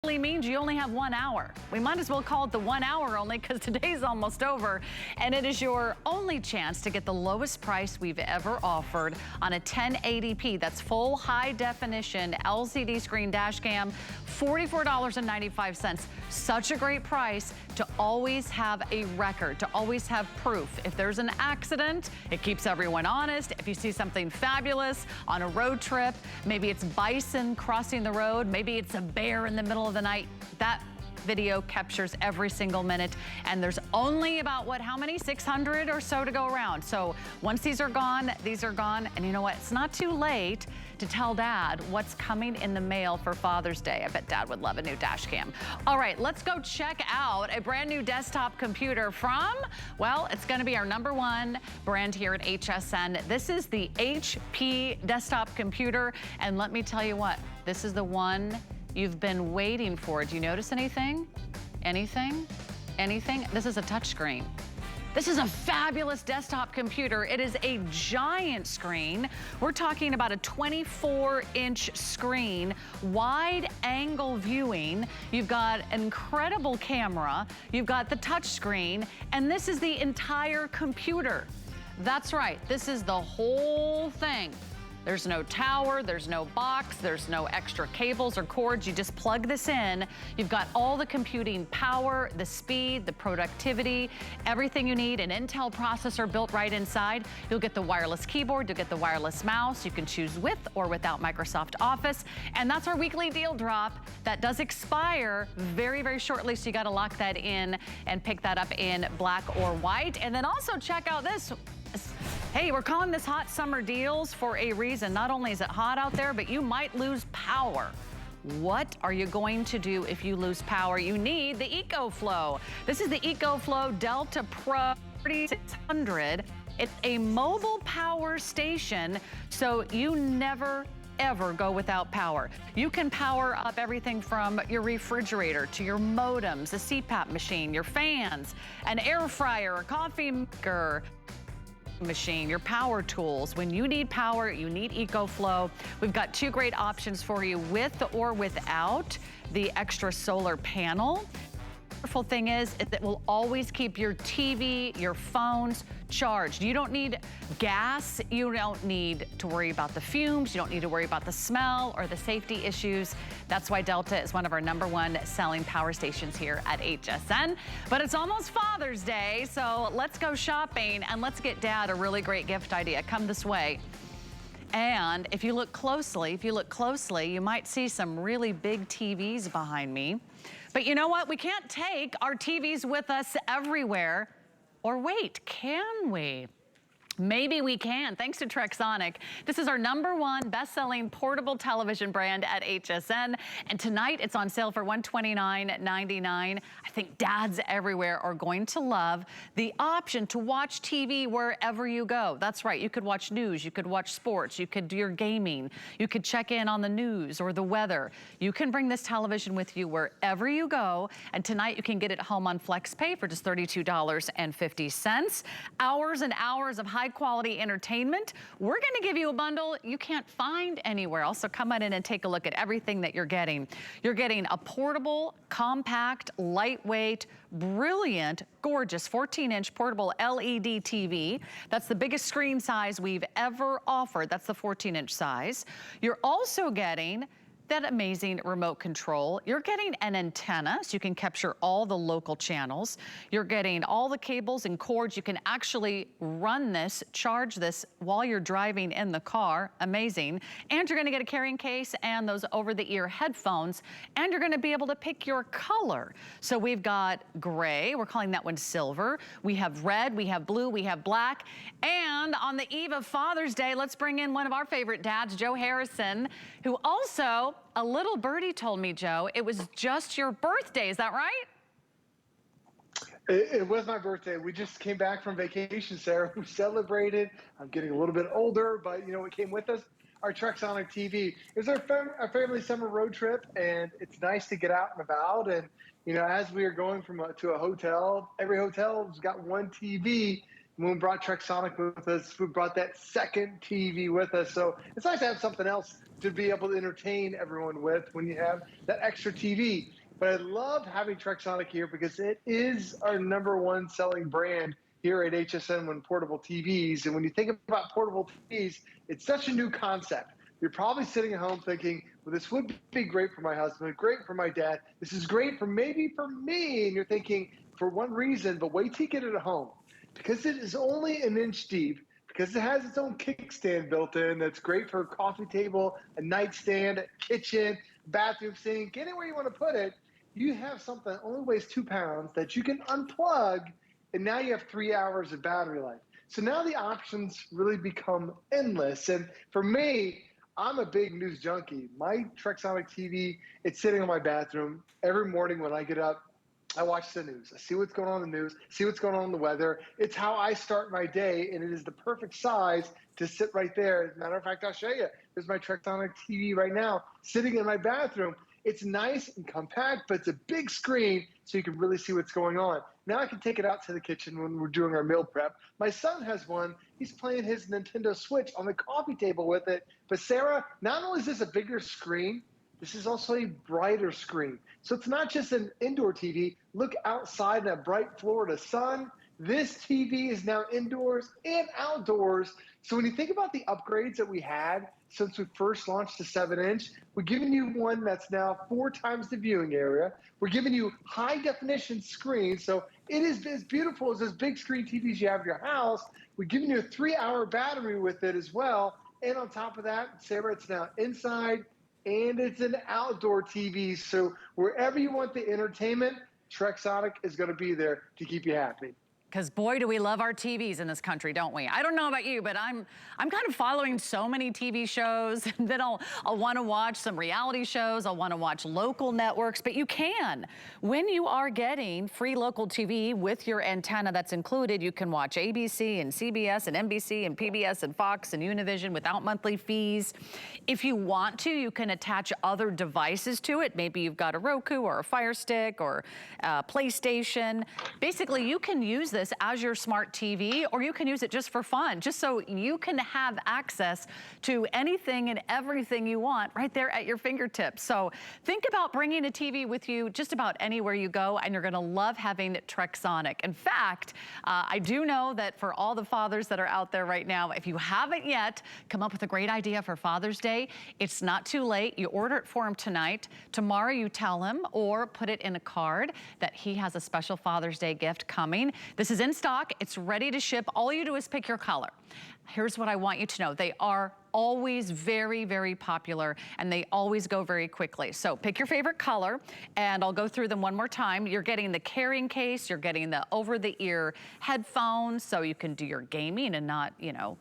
means you only have 1 hour. We might as well call it the 1 hour only because today's almost over. And it is your only chance to get the lowest price we've ever offered on a 1080p. That's full high definition LCD screen dash cam, $44.95. Such a great price to always have a record, to always have proof. If there's an accident, it keeps everyone honest. If you see something fabulous on a road trip, maybe it's bison crossing the road, maybe it's a bear in the middle of the night, that video captures every single minute. And there's only about, how many? 600 or so to go around. So once these are gone, these are gone. And you know what? It's not too late to tell Dad what's coming in the mail for Father's Day. I bet Dad would love a new dash cam. All right, let's go check out a brand new desktop computer from, well, it's gonna be our #1 brand here at HSN. This is the HP desktop computer. And let me tell you what, this is the one you've been waiting for. Do you notice anything? Anything? Anything? This is a touchscreen. This is a fabulous desktop computer. It is a giant screen. We're talking about a 24-inch screen, wide angle viewing. You've got an incredible camera. You've got the touch screen, and this is the entire computer. That's right, this is the whole thing. There's no tower, there's no box, there's no extra cables or cords. You just plug this in. You've got all the computing power, the speed, the productivity, everything you need. An Intel processor built right inside. You'll get the wireless keyboard, you'll get the wireless mouse. You can choose with or without Microsoft Office. And that's our weekly deal drop. That does expire very, very shortly, so you gotta lock that in and pick that up in black or white. And then also check out this. Hey, we're calling this hot summer deals for a reason. Not only is it hot out there, but you might lose power. What are you going to do if you lose power? You need the EcoFlow. This is the EcoFlow Delta Pro 3600. It's a mobile power station, so you never ever go without power. You can power up everything from your refrigerator to your modems, a CPAP machine, your fans, an air fryer, a coffee maker, machine, your power tools. When you need power, you need EcoFlow. We've got 2 great options for you, with or without the extra solar panel. The wonderful thing is it will always keep your TV, your phones charged. You don't need gas. You don't need to worry about the fumes. You don't need to worry about the smell or the safety issues. That's why Delta is one of our #1 selling power stations here at HSN. But it's almost Father's Day, so let's go shopping and let's get Dad a really great gift idea. Come this way. And if you look closely, you might see some really big TVs behind me. But you know what? We can't take our TVs with us everywhere. Or wait, can we? Maybe we can, thanks to Trexonic. This is our #1 best-selling portable television brand at HSN. And tonight it's on sale for $129.99. I think dads everywhere are going to love the option to watch TV wherever you go. That's right, you could watch news, you could watch sports, you could do your gaming, you could check in on the news or the weather. You can bring this television with you wherever you go. And tonight you can get it home on FlexPay for just $32.50. Hours and hours of high quality entertainment. We're gonna give you a bundle you can't find anywhere else. So come on in and take a look at everything that you're getting. You're getting a portable, compact, lightweight, brilliant, gorgeous 14-inch portable LED TV. That's the biggest screen size we've ever offered. That's the 14-inch size. You're also getting that amazing remote control. You're getting an antenna, so you can capture all the local channels. You're getting all the cables and cords. You can actually run this, charge this while you're driving in the car. Amazing. And you're gonna get a carrying case and those over-the-ear headphones, and you're gonna be able to pick your color. So we've got gray, we're calling that one silver. We have red, we have blue, we have black. And on the eve of Father's Day, let's bring in one of our favorite dads, Joe Harrison, who also, a little birdie told me, Joe, it was just your birthday. Is that right? It was my birthday. We just came back from vacation, Sarah. We celebrated. I'm getting a little bit older, but you know what came with us? Our Trexonic TV. It was our family summer road trip, and it's nice to get out and about. And you know, as we are going from to a hotel, every hotel's got one TV. When we brought Trexonic with us, we brought that second TV with us. So it's nice to have something else to be able to entertain everyone with when you have that extra TV. But I love having Trexonic here because it is our #1 selling brand here at HSN when portable TVs. And when you think about portable TVs, it's such a new concept. You're probably sitting at home thinking, well, this would be great for my husband, great for my dad. This is great for maybe for me. And you're thinking for one reason, but wait till you get it at home. Because it is only an inch deep, because it has its own kickstand built in that's great for a coffee table, a nightstand, a kitchen, bathroom sink, anywhere you want to put it, you have something that only weighs 2 pounds that you can unplug, and now you have 3 hours of battery life. So now the options really become endless. And for me, I'm a big news junkie. My Trexonic TV, it's sitting in my bathroom. Every morning when I get up, I watch the news. I see what's going on in the news, see what's going on in the weather. It's how I start my day, and it is the perfect size to sit right there. As a matter of fact, I'll show you. There's my Trexonic TV right now sitting in my bathroom. It's nice and compact, but it's a big screen so you can really see what's going on. Now I can take it out to the kitchen when we're doing our meal prep. My son has one. He's playing his Nintendo Switch on the coffee table with it. But Sarah, not only is this a bigger screen, this is also a brighter screen. So it's not just an indoor TV. Look outside in that bright Florida sun. This TV is now indoors and outdoors. So when you think about the upgrades that we had since we first launched the 7-inch, we're giving you one that's now 4 times the viewing area. We're giving you high definition screens. So it is as beautiful as those big screen TVs you have in your house. We're giving you a 3-hour battery with it as well. And on top of that, Sarah, it's now inside and it's an outdoor TV. So wherever you want the entertainment, Trexonic is going to be there to keep you happy. Because boy, do we love our TVs in this country, don't we? I don't know about you, but I'm kind of following so many TV shows. Then I'll want to watch some reality shows. I'll want to watch local networks. But you can. When you are getting free local TV with your antenna that's included, you can watch ABC and CBS and NBC and PBS and Fox and Univision without monthly fees. If you want to, you can attach other devices to it. Maybe you've got a Roku or a Fire Stick or a PlayStation. Basically, you can use this as your smart TV, or you can use it just for fun, just so you can have access to anything and everything you want right there at your fingertips. So think about bringing a TV with you just about anywhere you go, and you're gonna love having Trexonic. In fact, I do know that for all the fathers that are out there right now, if you haven't yet come up with a great idea for Father's Day, it's not too late. You order it for him tonight. Tomorrow you tell him, or put it in a card, that he has a special Father's Day gift coming. This is in stock. It's ready to ship. All you do is pick your color. Here's what I want you to know. They are always very, very popular, and they always go very quickly. So pick your favorite color, and I'll go through them one more time. You're getting the carrying case, you're getting the over-the-ear headphones, so you can do your gaming and not, you know,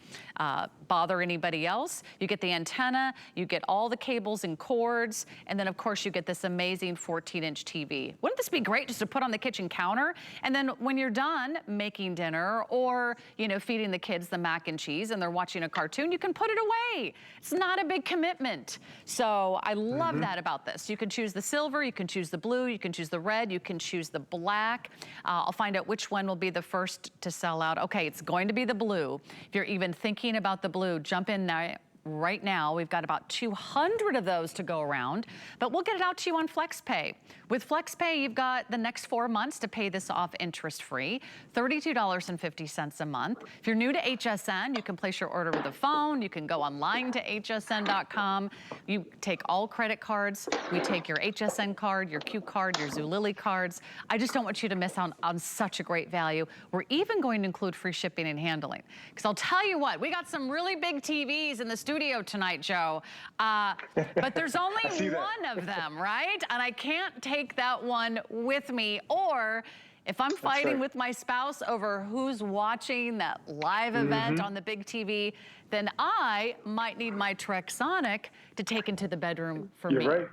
bother anybody else. You get the antenna, you get all the cables and cords, and then of course you get this amazing 14-inch TV. Wouldn't this be great just to put on the kitchen counter? And then when you're done making dinner, or, you know, feeding the kids the mac and cheese and they're watching a cartoon, you can put it away. It's not a big commitment. So I love that about this. You can choose the silver, you can choose the blue, you can choose the red, you can choose the black. I'll find out which one will be the first to sell out. Okay, it's going to be the blue. If you're even thinking about the blue, jump in now. Right now, we've got about 200 of those to go around, but we'll get it out to you on FlexPay. With FlexPay, you've got the next 4 months to pay this off interest-free, $32.50 a month. If you're new to HSN, you can place your order with a phone. You can go online to hsn.com. You take all credit cards. We take your HSN card, your Q card, your Zulily cards. I just don't want you to miss out on such a great value. We're even going to include free shipping and handling. Because I'll tell you what, we got some really big TVs in the studio tonight, Joe, but there's only one of them, right? And I can't take that one with me, or if I'm fighting with my spouse over who's watching that live event on the big TV, then I might need my Trexonic to take into the bedroom for me. You're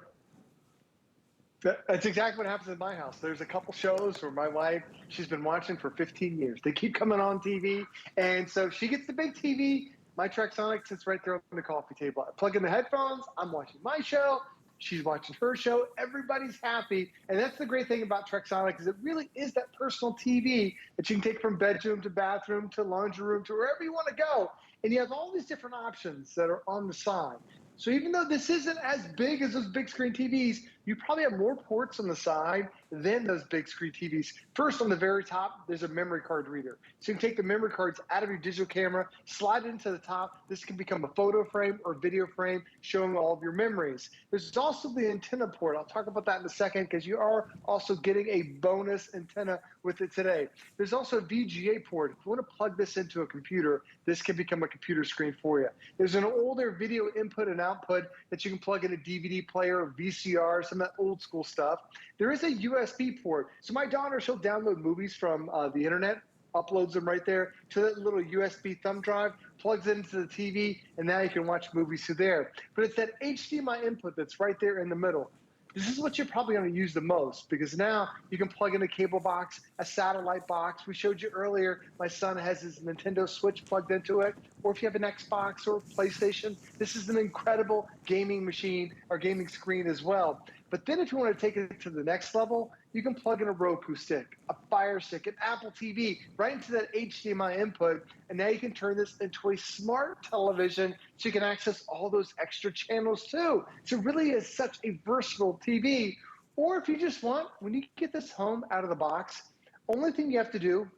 right. That's exactly what happens in my house. There's a couple shows where my wife, she's been watching for 15 years. They keep coming on TV, and so she gets the big TV. My Trexonic sits right there on the coffee table. I plug in the headphones. I'm watching my show. she's watching her show, everybody's happy. And that's the great thing about Trexonic is it really is that personal TV that you can take from bedroom to bathroom to laundry room to wherever you want to go. And you have all these different options that are on the side. So even though this isn't as big as those big screen TVs, you probably have more ports on the side than those big screen TVs. First, on the very top, there's a memory card reader. So you can take the memory cards out of your digital camera, slide it into the top. This can become a photo frame or video frame showing all of your memories. There's also the antenna port. I'll talk about that in a second because you are also getting a bonus antenna with it today. There's also a VGA port. If you want to plug this into a computer, this can become a computer screen for you. There's an older video input and output that you can plug in a DVD player or VCR, some of that old school stuff. There is a USB port. So my daughter, she'll download movies from the internet, uploads them right there to that little USB thumb drive, plugs it into the TV, and now you can watch movies through there. But it's that HDMI input that's right there in the middle. This is what you're probably going to use the most because now you can plug in a cable box, a satellite box. We showed you earlier, my son has his Nintendo Switch plugged into it. Or if you have an Xbox or PlayStation, this is an incredible gaming machine or gaming screen as well. But then if you want to take it to the next level, you can plug in a Roku stick, a Fire Stick, an Apple TV, right into that HDMI input. And now you can turn this into a smart television so you can access all those extra channels too. So it really is such a versatile TV. Or if you just want, when you get this home out of the box, only thing you have to do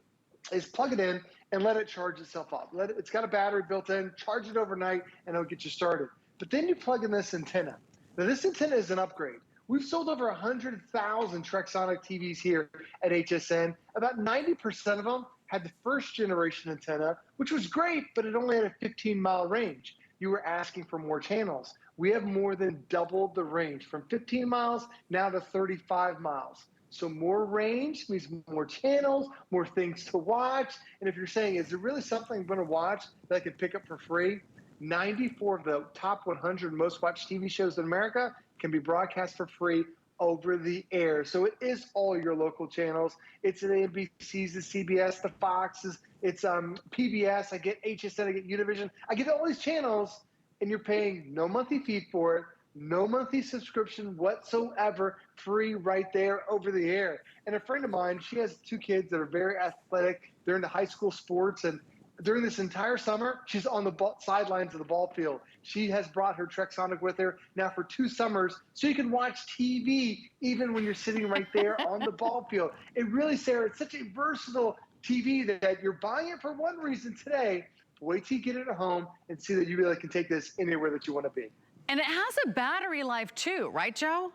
is plug it in and let it charge itself up. It's got a battery built in, charge it overnight, and it'll get you started. But then you plug in this antenna. Now this antenna is an upgrade. We've sold over 100,000 Trexonic TVs here at HSN. About 90% of them had the first generation antenna, which was great, but it only had a 15-mile range. You were asking for more channels. We have more than doubled the range from 15 miles now to 35 miles. So more range means more channels, more things to watch. And if you're saying, is there really something I'm going to watch that I can pick up for free? 94 of the top 100 most watched TV shows in America can be broadcast for free over the air. So it is all your local channels. It's the NBCs, the CBS, the Foxes, it's PBS, I get HSN, I get Univision. I get all these channels, and you're paying no monthly fee for it, no monthly subscription whatsoever, free right there over the air. And a friend of mine, she has 2 kids that are very athletic. They're into high school sports, and during this entire summer, she's on the sidelines of the ball field. She has brought her Trexonic with her now for 2 summers, so you can watch TV even when you're sitting right there on the ball field. It really, Sarah, it's such a versatile TV that you're buying it for one reason today. Wait till you get it at home and see that you really can take this anywhere that you want to be. And it has a battery life too, right, Joe?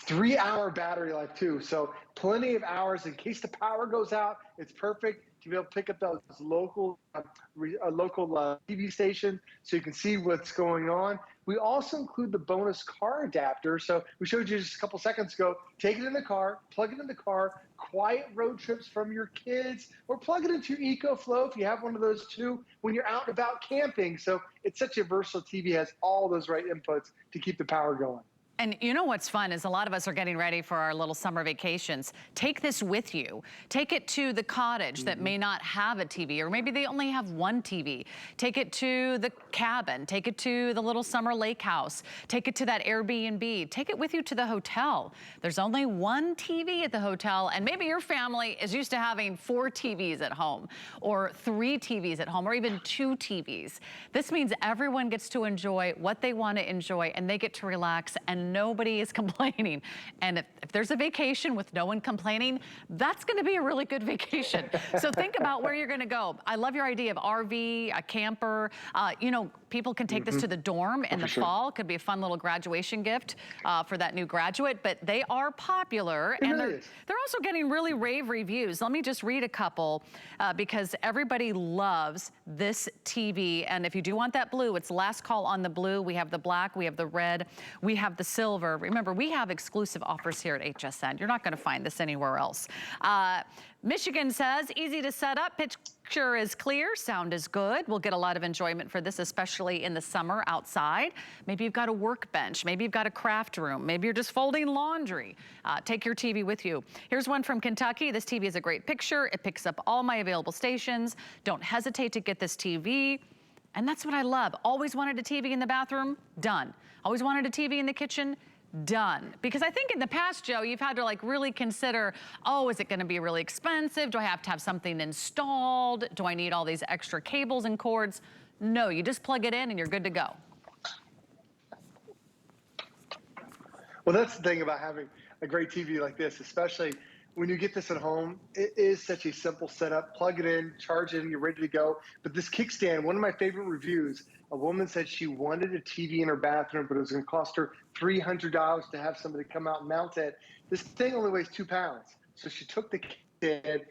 3-hour battery life too, so plenty of hours in case the power goes out. It's perfect to be able to pick up those local TV station so you can see what's going on. We also include the bonus car adapter. So we showed you just a couple seconds ago. Take it in the car, plug it in the car, quiet road trips from your kids, or plug it into your EcoFlow if you have one of those too when you're out and about camping. So it's such a versatile TV, has all those right inputs to keep the power going. And you know what's fun is a lot of us are getting ready for our little summer vacations. Take this with you. Take it to the cottage that may not have a TV, or maybe they only have one TV. Take it to the cabin. Take it to the little summer lake house. Take it to that Airbnb. Take it with you to the hotel. There's only one TV at the hotel, and maybe your family is used to having 4 TVs at home, or 3 TVs at home, or even 2 TVs. This means everyone gets to enjoy what they want to enjoy, and they get to relax, and nobody is complaining. And if there's a vacation with no one complaining, that's going to be a really good vacation. So think about where you're going to go. I love your idea of RV, a camper. You know, people can take this to the dorm in the fall. Could be a fun little graduation gift for that new graduate. But they are popular, and they're also getting really rave reviews. Let me just read a couple because everybody loves this TV. And if you do want that blue, it's last call on the blue. We have the black, we have the red, we have the silver. Remember, we have exclusive offers here at HSN. You're not going to find this anywhere else. Michigan says, easy to set up, picture is clear, sound is good. We'll get a lot of enjoyment for this, especially in the summer outside. Maybe you've got a workbench, maybe you've got a craft room, maybe you're just folding laundry. Take your TV with you. Here's one from Kentucky. This TV is a great picture. It picks up all my available stations. Don't hesitate to get this TV. And that's what I love. Always wanted a TV in the bathroom? Done. Always wanted a TV in the kitchen? Done. Because I think in the past, Joe, you've had to like really consider, oh, is it gonna be really expensive? Do I have to have something installed? Do I need all these extra cables and cords? No, you just plug it in and you're good to go. Well, that's the thing about having a great TV like this, especially when you get this at home. It is such a simple setup. Plug it in, charge it, and you're ready to go. But this kickstand, one of my favorite reviews, a woman said she wanted a TV in her bathroom, but it was going to cost her $300 to have somebody come out and mount it. This thing only weighs 2 pounds. So she took the kickstand,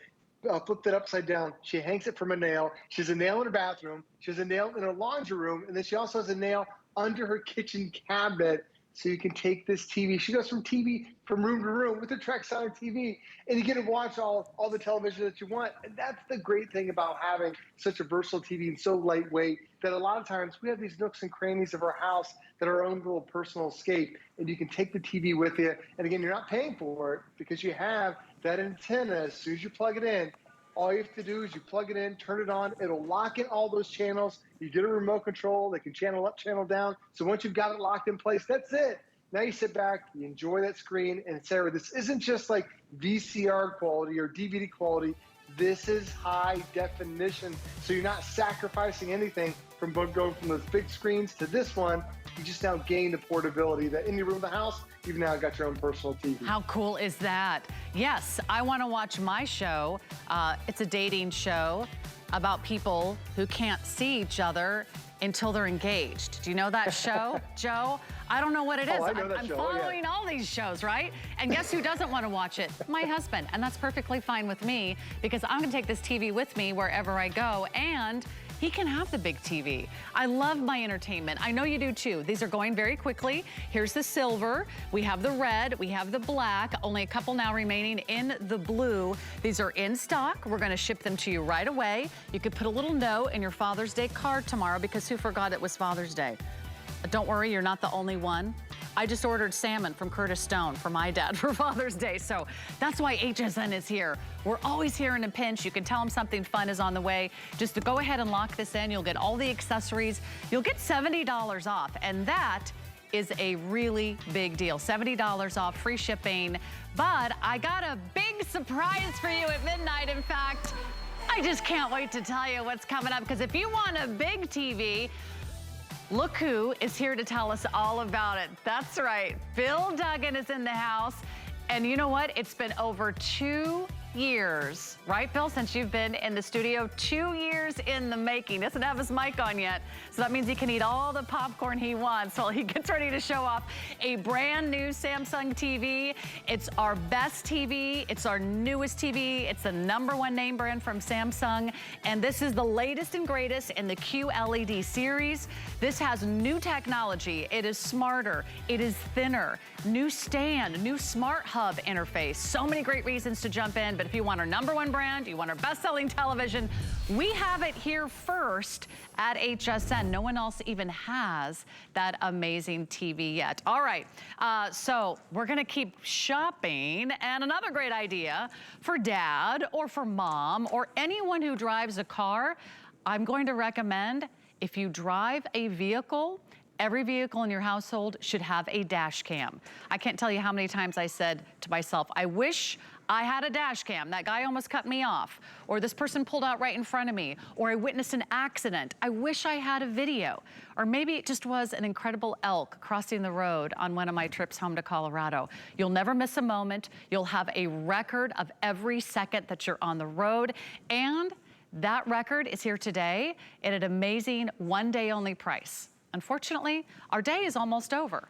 flipped it upside down. She hangs it from a nail. She has a nail in her bathroom. She has a nail in her laundry room. And then she also has a nail under her kitchen cabinet. So you can take this TV. She goes from room to room with the Traxonic TV, and you get to watch all the television that you want. And that's the great thing about having such a versatile TV and so lightweight, that a lot of times we have these nooks and crannies of our house that are our own little personal escape, and you can take the TV with you. And again, you're not paying for it because you have that antenna. As soon as you plug it in, all you have to do is you plug it in, turn it on. It'll lock in all those channels. You get a remote control. They can channel up, channel down. So once you've got it locked in place, that's it. Now you sit back, you enjoy that screen. And Sarah, this isn't just like VCR quality or DVD quality. This is high definition. So you're not sacrificing anything from going from those big screens to this one. You just now gain the portability that in your room of the house, you've now got your own personal TV. How cool is that? Yes, I want to watch my show. It's a dating show about people who can't see each other until they're engaged. Do you know that show, Joe? I don't know what it is. I know that I'm show. following all these shows, right? And guess who doesn't want to watch it? My husband. And that's perfectly fine with me because I'm going to take this TV with me wherever I go, and he can have the big TV. I love my entertainment. I know you do too. These are going very quickly. Here's the silver. We have the red. We have the black. Only a couple now remaining in the blue. These are in stock. We're going to ship them to you right away. You could put a little note in your Father's Day card tomorrow, because who forgot it was Father's Day? Don't worry, you're not the only one. I just ordered salmon from Curtis Stone for my dad for Father's Day. So that's why HSN is here. We're always here in a pinch. You can tell them something fun is on the way. Just to go ahead and lock this in. You'll get all the accessories. You'll get $70 off. And that is a really big deal. $70 off, free shipping. But I got a big surprise for you at midnight. In fact, I just can't wait to tell you what's coming up, because if you want a big TV, look who is here to tell us all about it. That's right, Bill Duggan is in the house. And you know what? It's been over 2 years, right, Bill, since you've been in the studio? 2 years in the making. Doesn't have his mic on yet, so that means he can eat all the popcorn he wants while he gets ready to show off a brand new Samsung TV. It's our best TV. It's our newest TV. It's the #1 name brand from Samsung, and this is the latest and greatest in the QLED series. This has new technology. It is smarter. It is thinner. New stand, new smart hub interface. So many great reasons to jump in. But if you want our #1 brand, you want our best-selling television, we have it here first at HSN. No one else even has that amazing TV yet. All right, so we're gonna keep shopping. And another great idea for dad or for mom or anyone who drives a car, I'm going to recommend, if you drive a vehicle, every vehicle in your household should have a dash cam. I can't tell you how many times I said to myself, I wish I had a dash cam. That guy almost cut me off. Or this person pulled out right in front of me. Or I witnessed an accident. I wish I had a video. Or maybe it just was an incredible elk crossing the road on one of my trips home to Colorado. You'll never miss a moment. You'll have a record of every second that you're on the road. And that record is here today at an amazing one-day-only price. Unfortunately, our day is almost over.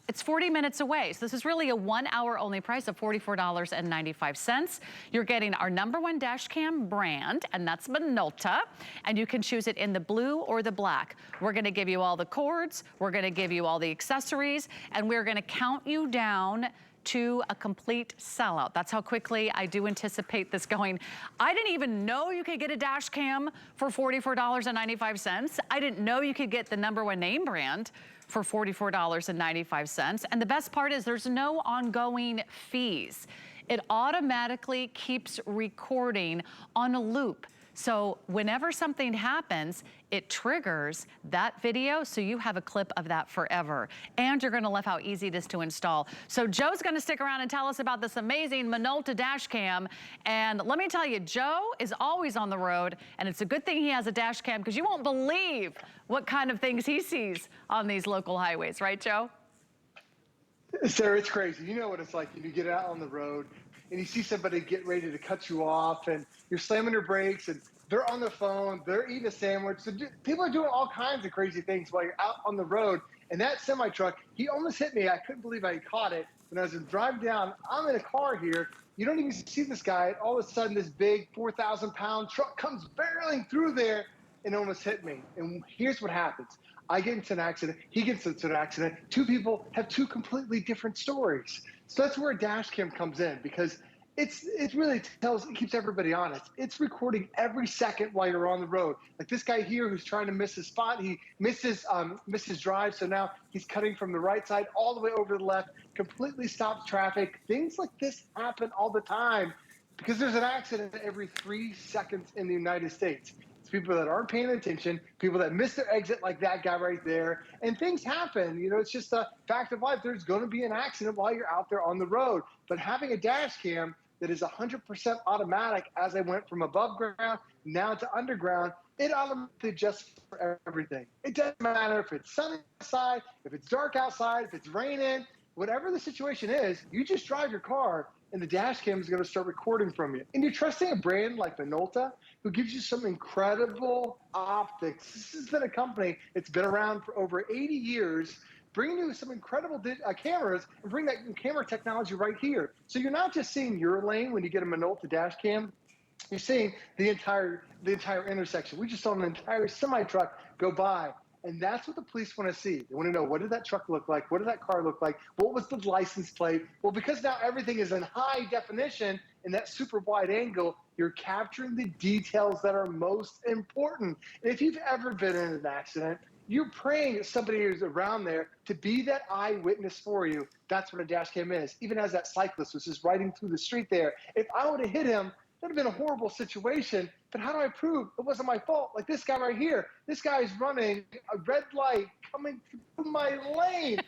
It's 40 minutes away, so this is really a 1 hour only price of $44.95. You're getting our #1 dash cam brand, and that's Minolta, and you can choose it in the blue or the black. We're gonna give you all the cords, we're gonna give you all the accessories, and we're gonna count you down to a complete sellout. That's how quickly I do anticipate this going. I didn't even know you could get a dash cam for $44.95. I didn't know you could get the #1 name brand for $44.95. And the best part is there's no ongoing fees. It automatically keeps recording on a loop. So whenever something happens, it triggers that video, so you have a clip of that forever. And you're gonna love how easy it is to install. So Joe's gonna stick around and tell us about this amazing Minolta dash cam. And let me tell you, Joe is always on the road, and it's a good thing he has a dash cam, because you won't believe what kind of things he sees on these local highways, right, Joe? Sarah, it's crazy. You know what it's like. You get out on the road and you see somebody get ready to cut you off, and you're slamming your brakes, and they're on their phone, they're eating a sandwich. So people are doing all kinds of crazy things while you're out on the road. And that semi truck, he almost hit me. I couldn't believe I caught it. When I was driving down, I'm in a car here. You don't even see this guy. All of a sudden, this big 4,000-pound truck comes barreling through there and almost hit me. And here's what happens. I get into an accident, he gets into an accident. Two people have two completely different stories. So that's where a dash cam comes in, because it really keeps everybody honest. It's recording every second while you're on the road. Like this guy here who's trying to miss his spot, he missed his drive, so now he's cutting from the right side all the way over to the left, completely stops traffic. Things like this happen all the time because there's an accident every 3 seconds in the United States. People that aren't paying attention, people that miss their exit like that guy right there, and things happen. You know, it's just a fact of life. There's going to be an accident while you're out there on the road. But having a dash cam that is 100% automatic, as I went from above ground now to underground, it automatically adjusts for everything. It doesn't matter if it's sunny outside, if it's dark outside, if it's raining, whatever the situation is, you just drive your car and the dash cam is going to start recording from you. And you're trusting a brand like Minolta, who gives you some incredible optics. This has been a company that's been around for over 80 years, bringing you some incredible cameras and bring that camera technology right here. So you're not just seeing your lane when you get a Minolta dash cam, you're seeing the entire intersection. We just saw an entire semi-truck go by. And that's what the police want to see. They want to know, what did that truck look like? What did that car look like? What was the license plate? Well, because now everything is in high definition in that super wide angle, you're capturing the details that are most important. And if you've ever been in an accident, you're praying that somebody is around there to be that eyewitness for you. That's what a dash cam is. Even as that cyclist was just riding through the street there, if I would have hit him, that would have been a horrible situation, but how do I prove it wasn't my fault? Like this guy right here, this guy is running a red light coming through my lane.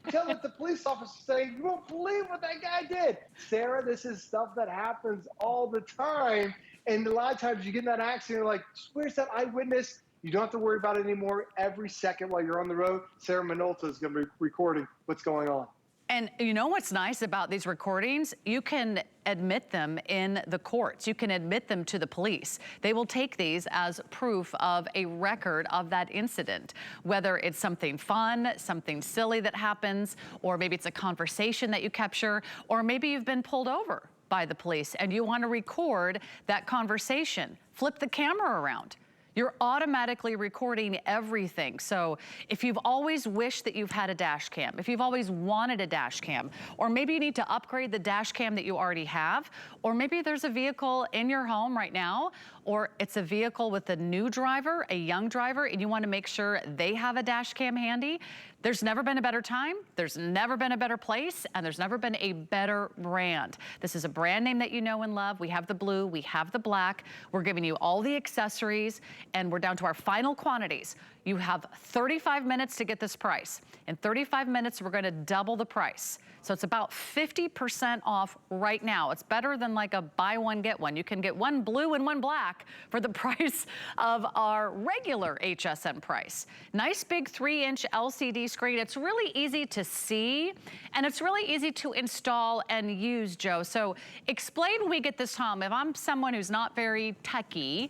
Tell it the police officer saying, you won't believe what that guy did. Sarah, this is stuff that happens all the time. And a lot of times you get in that accident, you're like, where's that eyewitness? You don't have to worry about it anymore. Every second while you're on the road, Sarah Minolta is going to be recording what's going on. And you know what's nice about these recordings? You can admit them in the courts. You can admit them to the police. They will take these as proof of a record of that incident, whether it's something fun, something silly that happens, or maybe it's a conversation that you capture, or maybe you've been pulled over by the police and you want to record that conversation. Flip the camera around. You're automatically recording everything. So if you've always wished that you've had a dash cam, if you've always wanted a dash cam, or maybe you need to upgrade the dash cam that you already have, or maybe there's a vehicle in your home right now, or it's a vehicle with a new driver, a young driver, and you want to make sure they have a dash cam handy, there's never been a better time, there's never been a better place, and there's never been a better brand. This is a brand name that you know and love. We have the blue, we have the black. We're giving you all the accessories, and we're down to our final quantities. You have 35 minutes to get this price. In 35 minutes, we're gonna double the price. So it's about 50% off right now. It's better than like a buy one, get one. You can get one blue and one black for the price of our regular HSN price. Nice big 3-inch LCD screen. It's really easy to see, and it's really easy to install and use, Joe. So explain when we get this home. If I'm someone who's not very techie,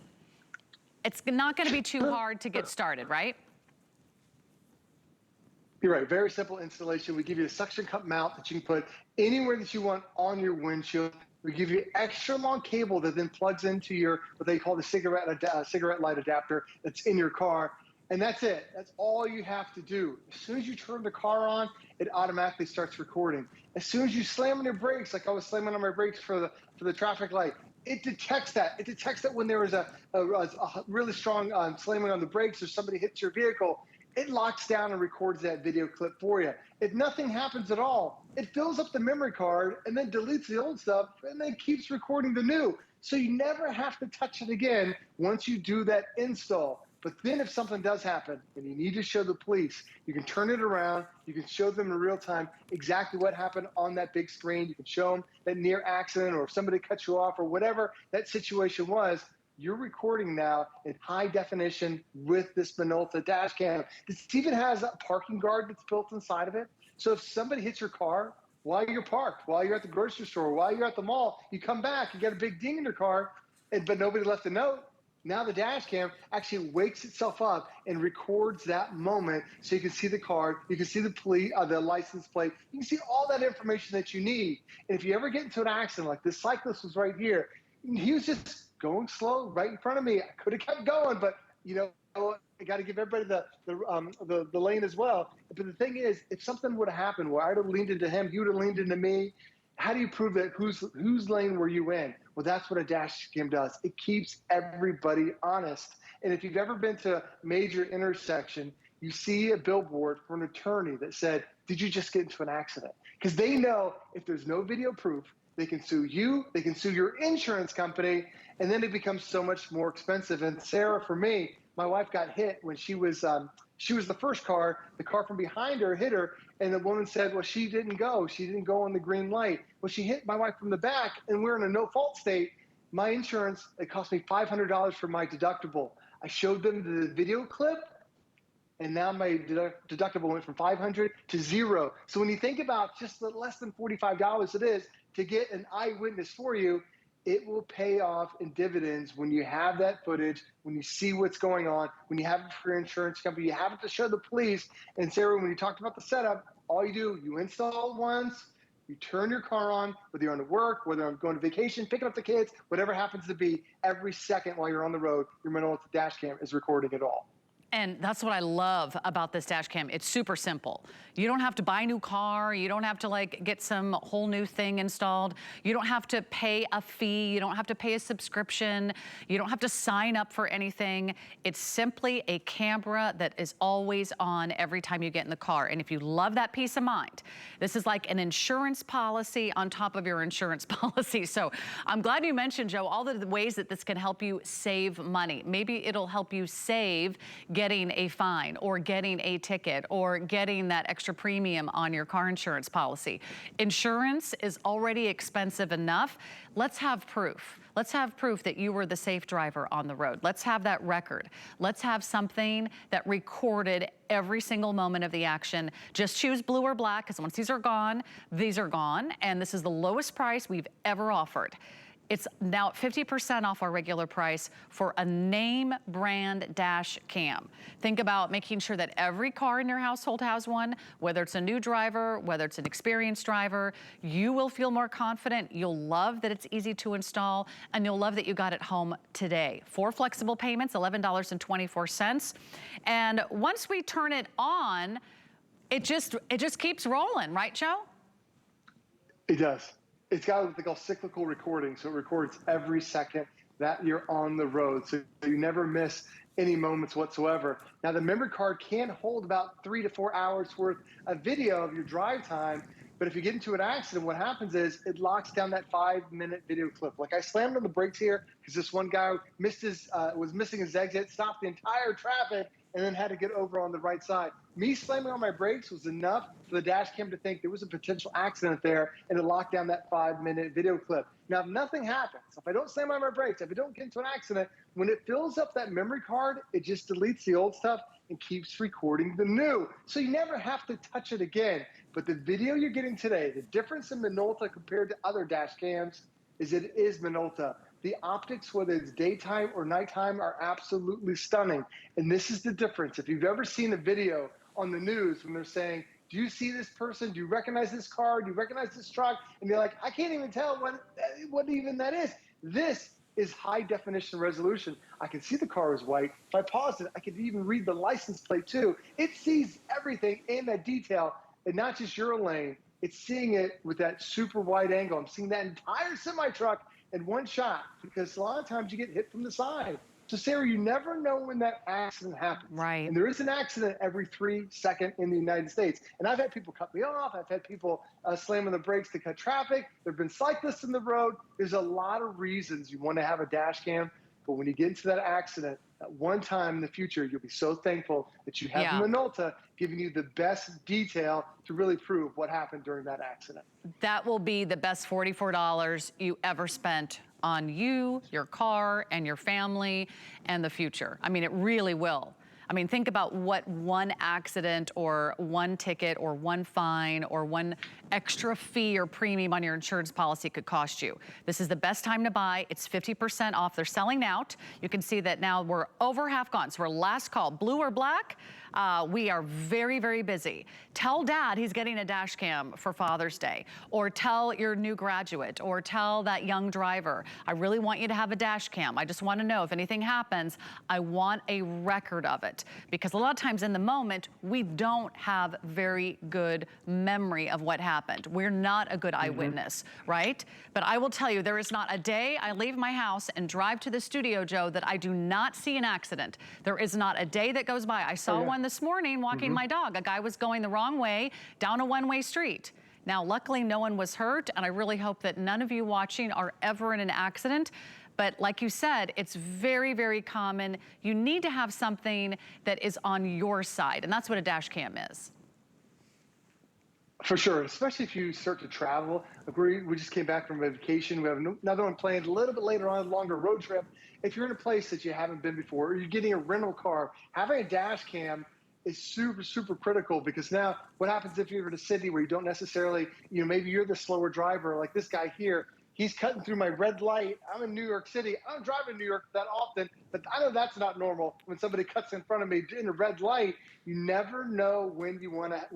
it's not gonna be too hard to get started, right? You're right, very simple installation. We give you a suction cup mount that you can put anywhere that you want on your windshield. We give you extra long cable that then plugs into your, what they call the cigarette light adapter that's in your car. And that's it. That's all you have to do. As soon as you turn the car on, it automatically starts recording. As soon as you slam on your brakes, like I was slamming on my brakes for the traffic light, it detects that. It detects that when there is a really strong slamming on the brakes or somebody hits your vehicle, it locks down and records that video clip for you. If nothing happens at all, it fills up the memory card and then deletes the old stuff and then keeps recording the new. So you never have to touch it again once you do that install. But then if something does happen and you need to show the police, you can turn it around, you can show them in real time exactly what happened on that big screen. You can show them that near accident, or if somebody cut you off or whatever that situation was. You're recording now in high definition with this Minolta dash cam. This even has a parking guard that's built inside of it. So if somebody hits your car while you're parked, while you're at the grocery store, while you're at the mall, you come back, you get a big ding in your car, but nobody left a note. Now the dash cam actually wakes itself up and records that moment, so you can see the card, you can see the license plate, you can see all that information that you need. And if you ever get into an accident, like this cyclist was right here, he was just going slow right in front of me. I could have kept going, but I got to give everybody the lane as well. But the thing is, if something would have happened where I'd have leaned into him, he would have leaned into me, how do you prove that whose lane were you in? Well, that's what a dash cam does. It keeps everybody honest. And if you've ever been to a major intersection, you see a billboard for an attorney that said, did you just get into an accident? Because they know if there's no video proof, they can sue you, they can sue your insurance company, and then it becomes so much more expensive. And Sarah, for me, my wife got hit when she was the first car. The car from behind her hit her, and the woman said, well, she didn't go on the green light. Well, she hit my wife from the back, and we're in a no-fault state. My insurance, it cost me $500 for my deductible. I showed them the video clip, and now my deductible went from $500 to $0. So when you think about just the less than $45 it is to get an eyewitness for you, it will pay off in dividends when you have that footage, when you see what's going on, when you have it for your insurance company, you have it to show the police. And Sarah, when you talked about the setup, all you do, you install it once, you turn your car on, whether you're on to work, whether I'm going to vacation, picking up the kids, whatever happens to be, every second while you're on the road, your Minolta dash cam is recording it all. And that's what I love about this dash cam. It's super simple. You don't have to buy a new car. You don't have to like get some whole new thing installed. You don't have to pay a fee. You don't have to pay a subscription. You don't have to sign up for anything. It's simply a camera that is always on every time you get in the car. And if you love that peace of mind, this is like an insurance policy on top of your insurance policy. So I'm glad you mentioned, Joe, all the ways that this can help you save money. Maybe it'll help you save getting a fine or getting a ticket or getting that extra premium on your car insurance policy. Insurance is already expensive enough. Let's have proof. Let's have proof that you were the safe driver on the road. Let's have that record. Let's have something that recorded every single moment of the action. Just choose blue or black, because once these are gone, and this is the lowest price we've ever offered. It's now 50% off our regular price for a name brand dash cam. Think about making sure that every car in your household has one, whether it's a new driver, whether it's an experienced driver. You will feel more confident. You'll love that it's easy to install, and you'll love that you got it home today. 4 flexible payments, $11.24. And once we turn it on, it just keeps rolling, right, Joe? It does. It's got what they call cyclical recording, so it records every second that you're on the road, so you never miss any moments whatsoever. Now, the memory card can hold about 3 to 4 hours worth of video of your drive time, but if you get into an accident, what happens is it locks down that 5-minute video clip. Like I slammed on the brakes here because this one guy was missing his exit, stopped the entire traffic, and then had to get over on the right side. Me slamming on my brakes was enough for the dash cam to think there was a potential accident there, and to lock down that 5-minute video clip. Now, if nothing happens, if I don't slam on my brakes, if I don't get into an accident, when it fills up that memory card, it just deletes the old stuff and keeps recording the new. So you never have to touch it again. But the video you're getting today, the difference in Minolta compared to other dash cams is it is Minolta. The optics, whether it's daytime or nighttime, are absolutely stunning. And this is the difference. If you've ever seen a video on the news when they're saying, do you see this person? Do you recognize this car? Do you recognize this truck? And they're like, I can't even tell what even that is. This is high definition resolution. I can see the car is white. If I pause it, I can even read the license plate too. It sees everything in that detail, and not just your lane. It's seeing it with that super wide angle. I'm seeing that entire semi truck in one shot, because a lot of times you get hit from the side. So Sarah, you never know when that accident happens. Right. And there is an accident every 3 seconds in the United States. And I've had people cut me off. I've had people slam on the brakes to cut traffic. There have been cyclists in the road. There's a lot of reasons you want to have a dash cam. But when you get into that accident, at one time in the future, you'll be so thankful that you have Minolta giving you the best detail to really prove what happened during that accident. That will be the best $44 you ever spent on you, your car, and your family, and the future. I mean, it really will. I mean, think about what one accident or one ticket or one fine or one extra fee or premium on your insurance policy could cost you. This is the best time to buy. It's 50% off. They're selling out. You can see that now we're over half gone. So we're last call, blue or black. We are very, very busy. Tell dad he's getting a dash cam for Father's Day, or tell your new graduate, or tell that young driver, I really want you to have a dash cam. I just want to know if anything happens, I want a record of it. Because a lot of times in the moment, we don't have very good memory of what happened. We're not a good eyewitness, right? But I will tell you, there is not a day I leave my house and drive to the studio, Joe, that I do not see an accident. There is not a day that goes by. I saw one this morning walking my dog. A guy was going the wrong way down a one-way street. Now, luckily, no one was hurt, and I really hope that none of you watching are ever in an accident. But like you said, it's very, very common. You need to have something that is on your side, and that's what a dash cam is. For sure, especially if you start to travel. We just came back from a vacation. We have another one planned a little bit later on, a longer road trip. If you're in a place that you haven't been before, or you're getting a rental car, having a dash cam is super, super critical, because now what happens if you're in a city where you don't necessarily, maybe you're the slower driver, like this guy here, he's cutting through my red light. I'm in New York City. I don't drive in New York that often, but I know that's not normal. When somebody cuts in front of me in a red light, you never know when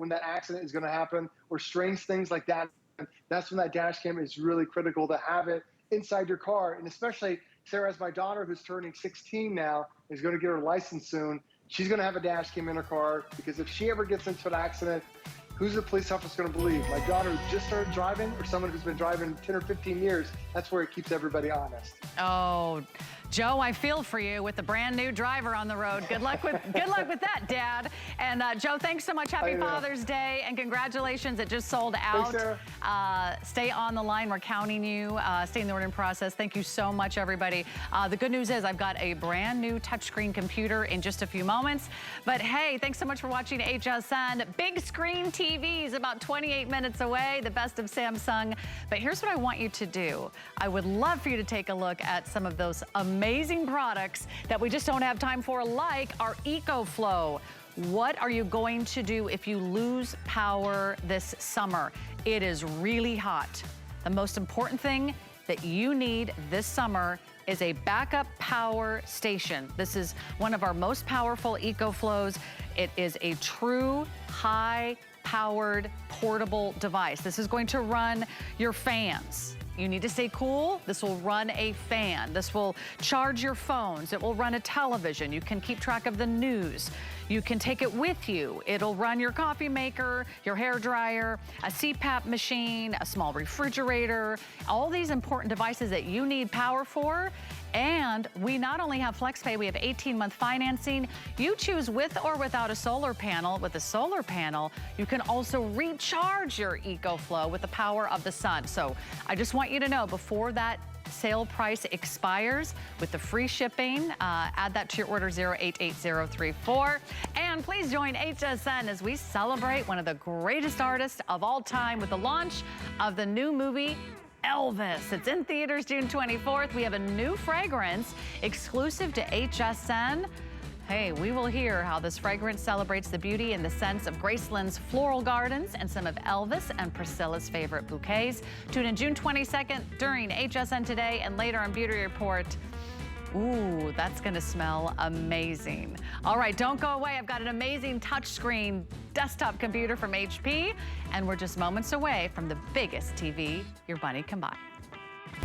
that accident is going to happen, or strange things like that. And that's when that dash cam is really critical to have it inside your car. And especially Sarah, as my daughter, who's turning 16 now, is going to get her license soon. She's going to have a dash cam in her car, because if she ever gets into an accident, who's the police officer going to believe? My daughter who just started driving, or someone who's been driving 10 or 15 years? That's where it keeps everybody honest. Oh, Joe, I feel for you with the brand new driver on the road. Good luck with that, Dad. And Joe, thanks so much. Happy Father's Day, and congratulations. It just sold out. Thanks, Sarah. Stay on the line. We're counting you. Stay in the ordering process. Thank you so much, everybody. The good news is I've got a brand new touchscreen computer in just a few moments. But hey, thanks so much for watching HSN. Big screen TVs about 28 minutes away, the best of Samsung. But here's what I want you to do. I would love for you to take a look at some of those amazing products that we just don't have time for, like our EcoFlow. What are you going to do if you lose power this summer? It is really hot. The most important thing that you need this summer is a backup power station. This is one of our most powerful EcoFlows. It is a true high-powered portable device. This is going to run your fans. You need to stay cool. This will run a fan. This will charge your phones. It will run a television. You can keep track of the news. You can take it with you. It'll run your coffee maker, your hair dryer, a CPAP machine, a small refrigerator, all these important devices that you need power for. And we not only have FlexPay, we have 18-month financing. You choose with or without a solar panel. With a solar panel, you can also recharge your EcoFlow with the power of the sun. So I just want you to know, before that sale price expires, with the free shipping, add that to your order, 088034. And please join HSN as we celebrate one of the greatest artists of all time with the launch of the new movie, Elvis. It's in theaters June 24th. We have a new fragrance exclusive to HSN. Hey, we will hear how this fragrance celebrates the beauty and the scents of Graceland's floral gardens and some of Elvis and Priscilla's favorite bouquets. Tune in June 22nd during HSN Today and later on Beauty Report. Ooh, that's gonna smell amazing. All right, don't go away. I've got an amazing touchscreen desktop computer from HP, and we're just moments away from the biggest TV your money can buy.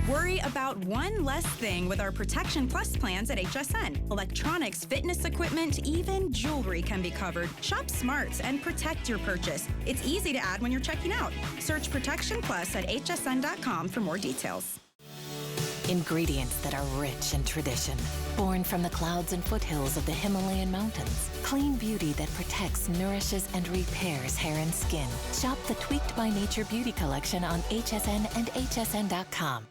Worry about one less thing with our Protection Plus plans at HSN. Electronics, fitness equipment, even jewelry can be covered. Shop smarts and protect your purchase. It's easy to add when you're checking out. Search Protection Plus at hsn.com for more details. Ingredients that are rich in tradition, born from the clouds and foothills of the Himalayan mountains. Clean beauty that protects, nourishes, and repairs hair and skin. Shop the Tweaked by Nature Beauty Collection on HSN and hsn.com.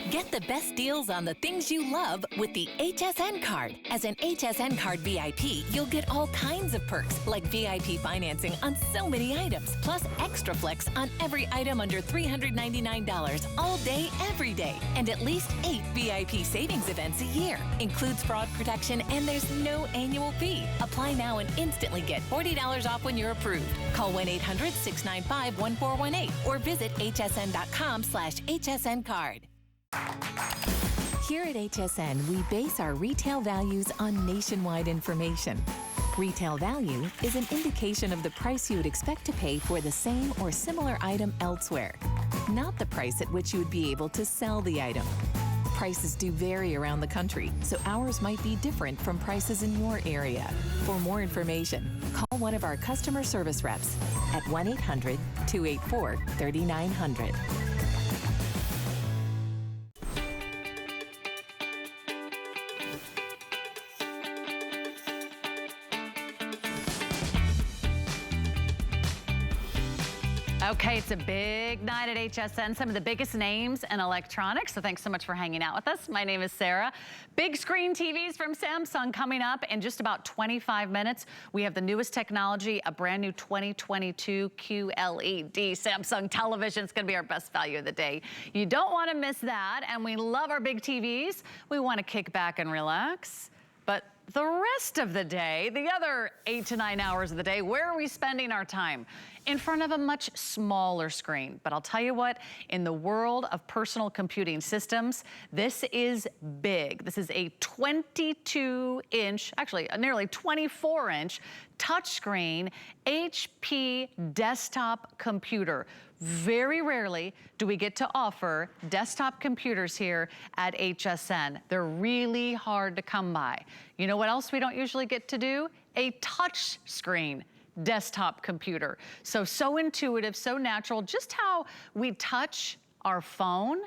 Get the best deals on the things you love with the HSN card. As an HSN card VIP, you'll get all kinds of perks, like VIP financing on so many items, plus extra flex on every item under $399 all day, every day, and at least 8 VIP savings events a year. Includes fraud protection, and there's no annual fee. Apply now and instantly get $40 off when you're approved. Call 1-800-695-1418 or visit hsn.com/HSN card. Here at HSN, we base our retail values on nationwide information. Retail value is an indication of the price you would expect to pay for the same or similar item elsewhere, not the price at which you would be able to sell the item. Prices do vary around the country, so ours might be different from prices in your area. For more information, call one of our customer service reps at 1-800-284-3900. Okay, it's a big night at HSN. Some of the biggest names in electronics. So thanks so much for hanging out with us. My name is Sarah. Big screen TVs from Samsung coming up in just about 25 minutes. We have the newest technology, a brand new 2022 QLED Samsung television. It's going to be our best value of the day. You don't want to miss that. And we love our big TVs. We want to kick back and relax. But the rest of the day, the other 8 to 9 hours of the day, where are we spending our time? In front of a much smaller screen. But I'll tell you what, in the world of personal computing systems, this is big. This is a 22-inch, actually a nearly 24-inch touchscreen HP desktop computer. Very rarely do we get to offer desktop computers here at HSN. They're really hard to come by. You know what else we don't usually get to do? A touch screen desktop computer. So intuitive, so natural, just how we touch our phone,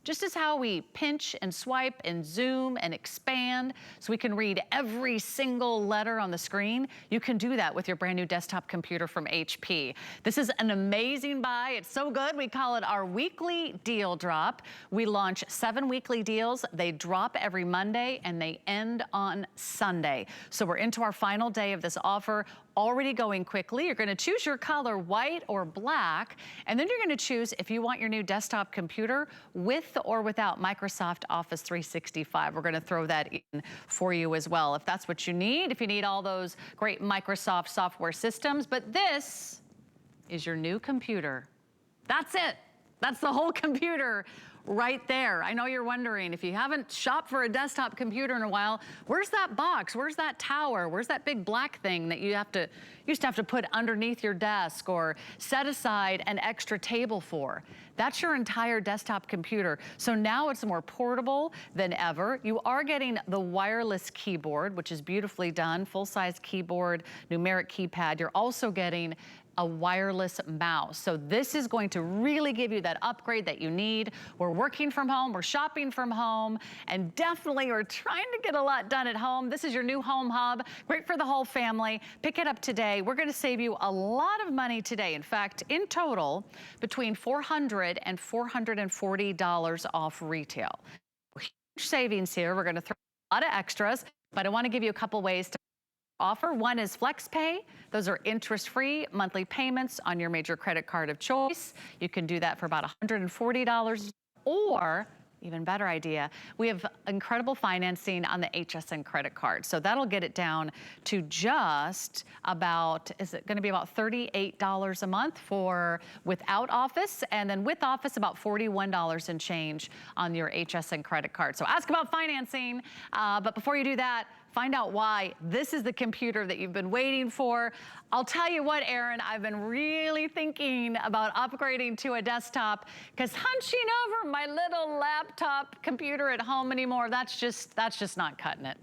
just as how we pinch and swipe and zoom and expand so we can read every single letter on the screen. You can do that with your brand new desktop computer from HP. This is an amazing buy. It's so good. We call it our weekly deal drop. We launch 7 weekly deals. They drop every Monday and they end on Sunday. So we're into our final day of this offer. Already going quickly. You're going to choose your color, white or black, and then you're going to choose if you want your new desktop computer with or without Microsoft Office 365. We're going to throw that in for you as well if that's what you need, if you need all those great Microsoft software systems. But this is your new computer. That's it. That's the whole computer right there. I know you're wondering, if you haven't shopped for a desktop computer in a while, where's that box? Where's that tower? Where's that big black thing that you used to have to put underneath your desk or set aside an extra table for? That's your entire desktop computer. So now it's more portable than ever. You are getting the wireless keyboard, which is beautifully done, full-size keyboard, numeric keypad. You're also getting a wireless mouse. So this is going to really give you that upgrade that you need. We're working from home, we're shopping from home, and definitely we're trying to get a lot done at home. This is your new home hub, great for the whole family. Pick it up today. We're gonna save you a lot of money today. In fact, in total, between $400 and $440 off retail. Huge savings here. We're gonna throw a lot of extras, but I wanna give you a couple ways to offer. One is FlexPay. Those are interest-free monthly payments on your major credit card of choice. You can do that for about $140, or even better idea, we have incredible financing on the HSN credit card. So that'll get it down to just about, is it gonna be about $38 a month for without Office, and then with Office about $41 and change on your HSN credit card. So ask about financing, but before you do that, find out why this is the computer that you've been waiting for. I'll tell you what, Aaron, I've been really thinking about upgrading to a desktop, because hunching over my little laptop computer at home anymore, that's just not cutting it.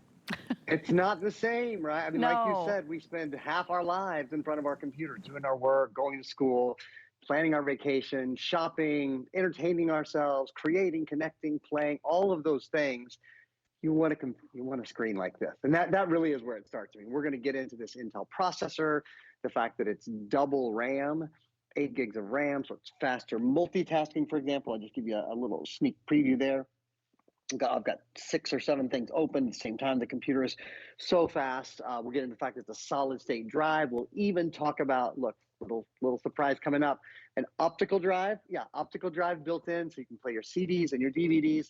It's not the same, right? I mean, No. like you said, we spend half our lives in front of our computer doing our work, going to school, planning our vacation, shopping, entertaining ourselves, creating, connecting, playing, all of those things. You want a screen like this. And that really is where it starts. I mean, we're going to get into this Intel processor, the fact that it's double RAM, 8 gigs of RAM, so it's faster multitasking, for example. I'll just give you a little sneak preview there. I've got 6 or 7 things open at the same time. The computer is so fast. We're getting the fact that it's a solid state drive. We'll even talk about, look, little surprise coming up, an optical drive. Yeah, optical drive built in, so you can play your CDs and your DVDs.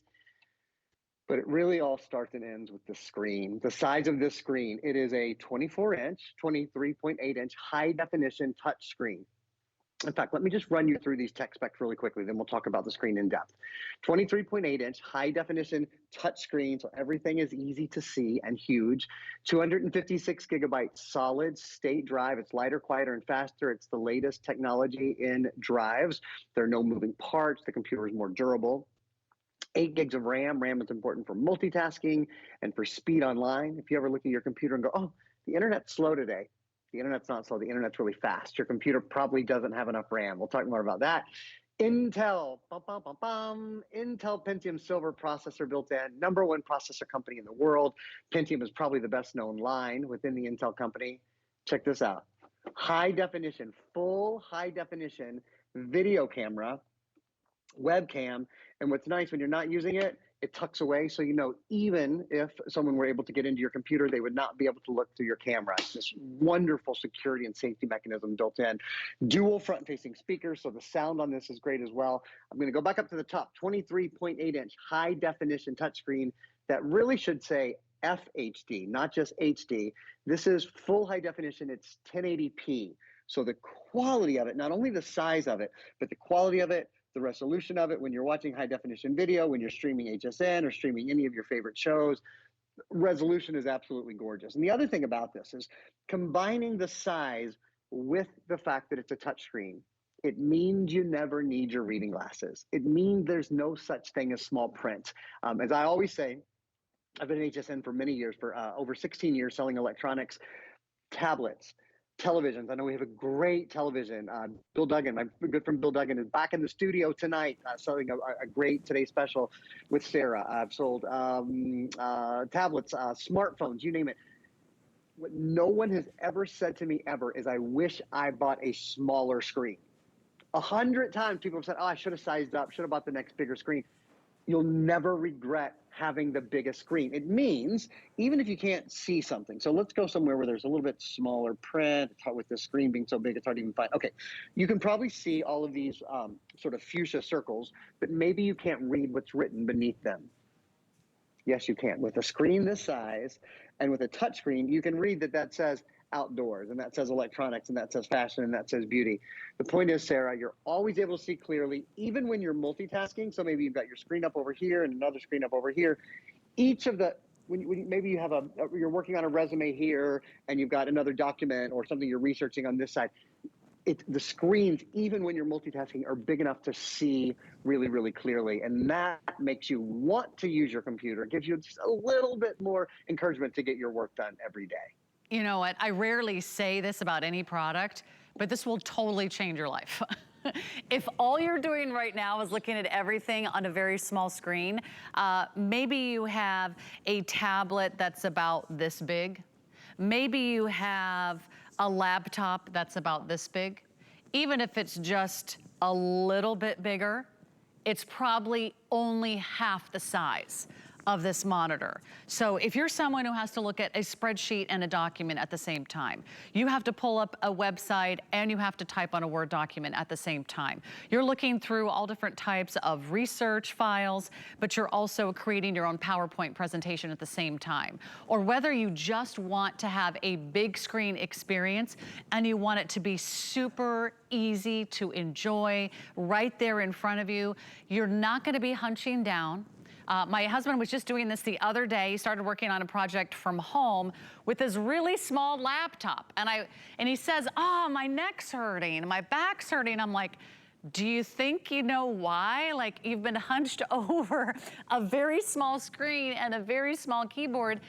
But it really all starts and ends with the screen, the size of this screen. It is a 24-inch, 23.8-inch high-definition touch screen. In fact, let me just run you through these tech specs really quickly, then we'll talk about the screen in depth. 23.8-inch high-definition touch screen, so everything is easy to see and huge. 256 gigabyte solid state drive. It's lighter, quieter, and faster. It's the latest technology in drives. There are no moving parts. The computer is more durable. 8 gigs of RAM. RAM is important for multitasking and for speed online. If you ever look at your computer and go, oh, the internet's slow today. The internet's not slow. The internet's really fast. Your computer probably doesn't have enough RAM. We'll talk more about that. Intel, Intel Pentium Silver processor built in. #1 processor company in the world. Pentium is probably the best known line within the Intel company. Check this out. High definition, full high definition video camera, webcam. And what's nice, when you're not using it, it tucks away, so you know even if someone were able to get into your computer, they would not be able to look through your camera. It's this wonderful security and safety mechanism built in. Dual front-facing speakers, so the sound on this is great as well. I'm going to go back up to the top. 23.8-inch high-definition touchscreen that really should say FHD, not just HD. This is full high definition. It's 1080p. So the quality of it, not only the size of it, but the quality of it, the resolution of it when you're watching high definition video, when you're streaming HSN or streaming any of your favorite shows, resolution is absolutely gorgeous. And the other thing about this is combining the size with the fact that it's a touchscreen. It means you never need your reading glasses. It means there's no such thing as small print. As I always say, I've been at HSN for many years, for over 16 years selling electronics, tablets, televisions. I know we have a great television. Bill Duggan, my good friend Bill Duggan, is back in the studio tonight selling a great Today Special with Sarah. I've sold tablets, smartphones, you name it. What no one has ever said to me ever is, I wish I bought a smaller screen. 100 times people have said, oh, I should have sized up, should have bought the next bigger screen. You'll never regret having the biggest screen. It means even if you can't see something, so let's go somewhere where there's a little bit smaller print. It's hard with the screen being so big, it's hard to even find. Okay, you can probably see all of these sort of fuchsia circles, but maybe you can't read what's written beneath them. Yes, you can. With a screen this size and with a touch screen, you can read that says outdoors, and that says electronics, and that says fashion, and that says beauty. The point is, Sarah, you're always able to see clearly, even when you're multitasking. So maybe you've got your screen up over here and another screen up over here. Each of the, maybe you have you're working on a resume here, and you've got another document or something you're researching on this side. The screens, even when you're multitasking, are big enough to see really, really clearly. And that makes you want to use your computer. It gives you just a little bit more encouragement to get your work done every day. You know what, I rarely say this about any product, but this will totally change your life. If all you're doing right now is looking at everything on a very small screen, maybe you have a tablet that's about this big. Maybe you have a laptop that's about this big. Even if it's just a little bit bigger, it's probably only half the size of this monitor. So if you're someone who has to look at a spreadsheet and a document at the same time, you have to pull up a website and you have to type on a Word document at the same time. You're looking through all different types of research files, but you're also creating your own PowerPoint presentation at the same time. Or whether you just want to have a big screen experience and you want it to be super easy to enjoy right there in front of you, you're not gonna be hunching down. My husband was just doing this the other day. He started working on a project from home with his really small laptop. And he says, oh, my neck's hurting, my back's hurting. I'm like, do you think you know why? Like, you've been hunched over a very small screen and a very small keyboard.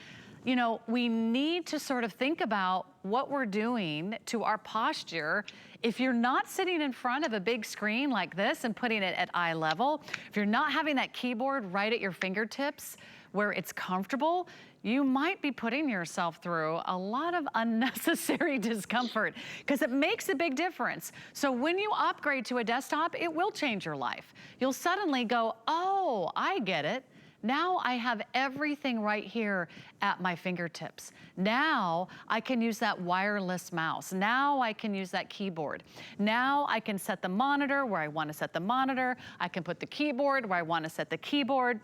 you know, we need to sort of think about what we're doing to our posture. If you're not sitting in front of a big screen like this and putting it at eye level, if you're not having that keyboard right at your fingertips where it's comfortable, you might be putting yourself through a lot of unnecessary discomfort because it makes a big difference. So when you upgrade to a desktop, it will change your life. You'll suddenly go, oh, I get it. Now I have everything right here at my fingertips. Now I can use that wireless mouse. Now I can use that keyboard. Now I can set the monitor where I want to set the monitor. I can put the keyboard where I want to set the keyboard.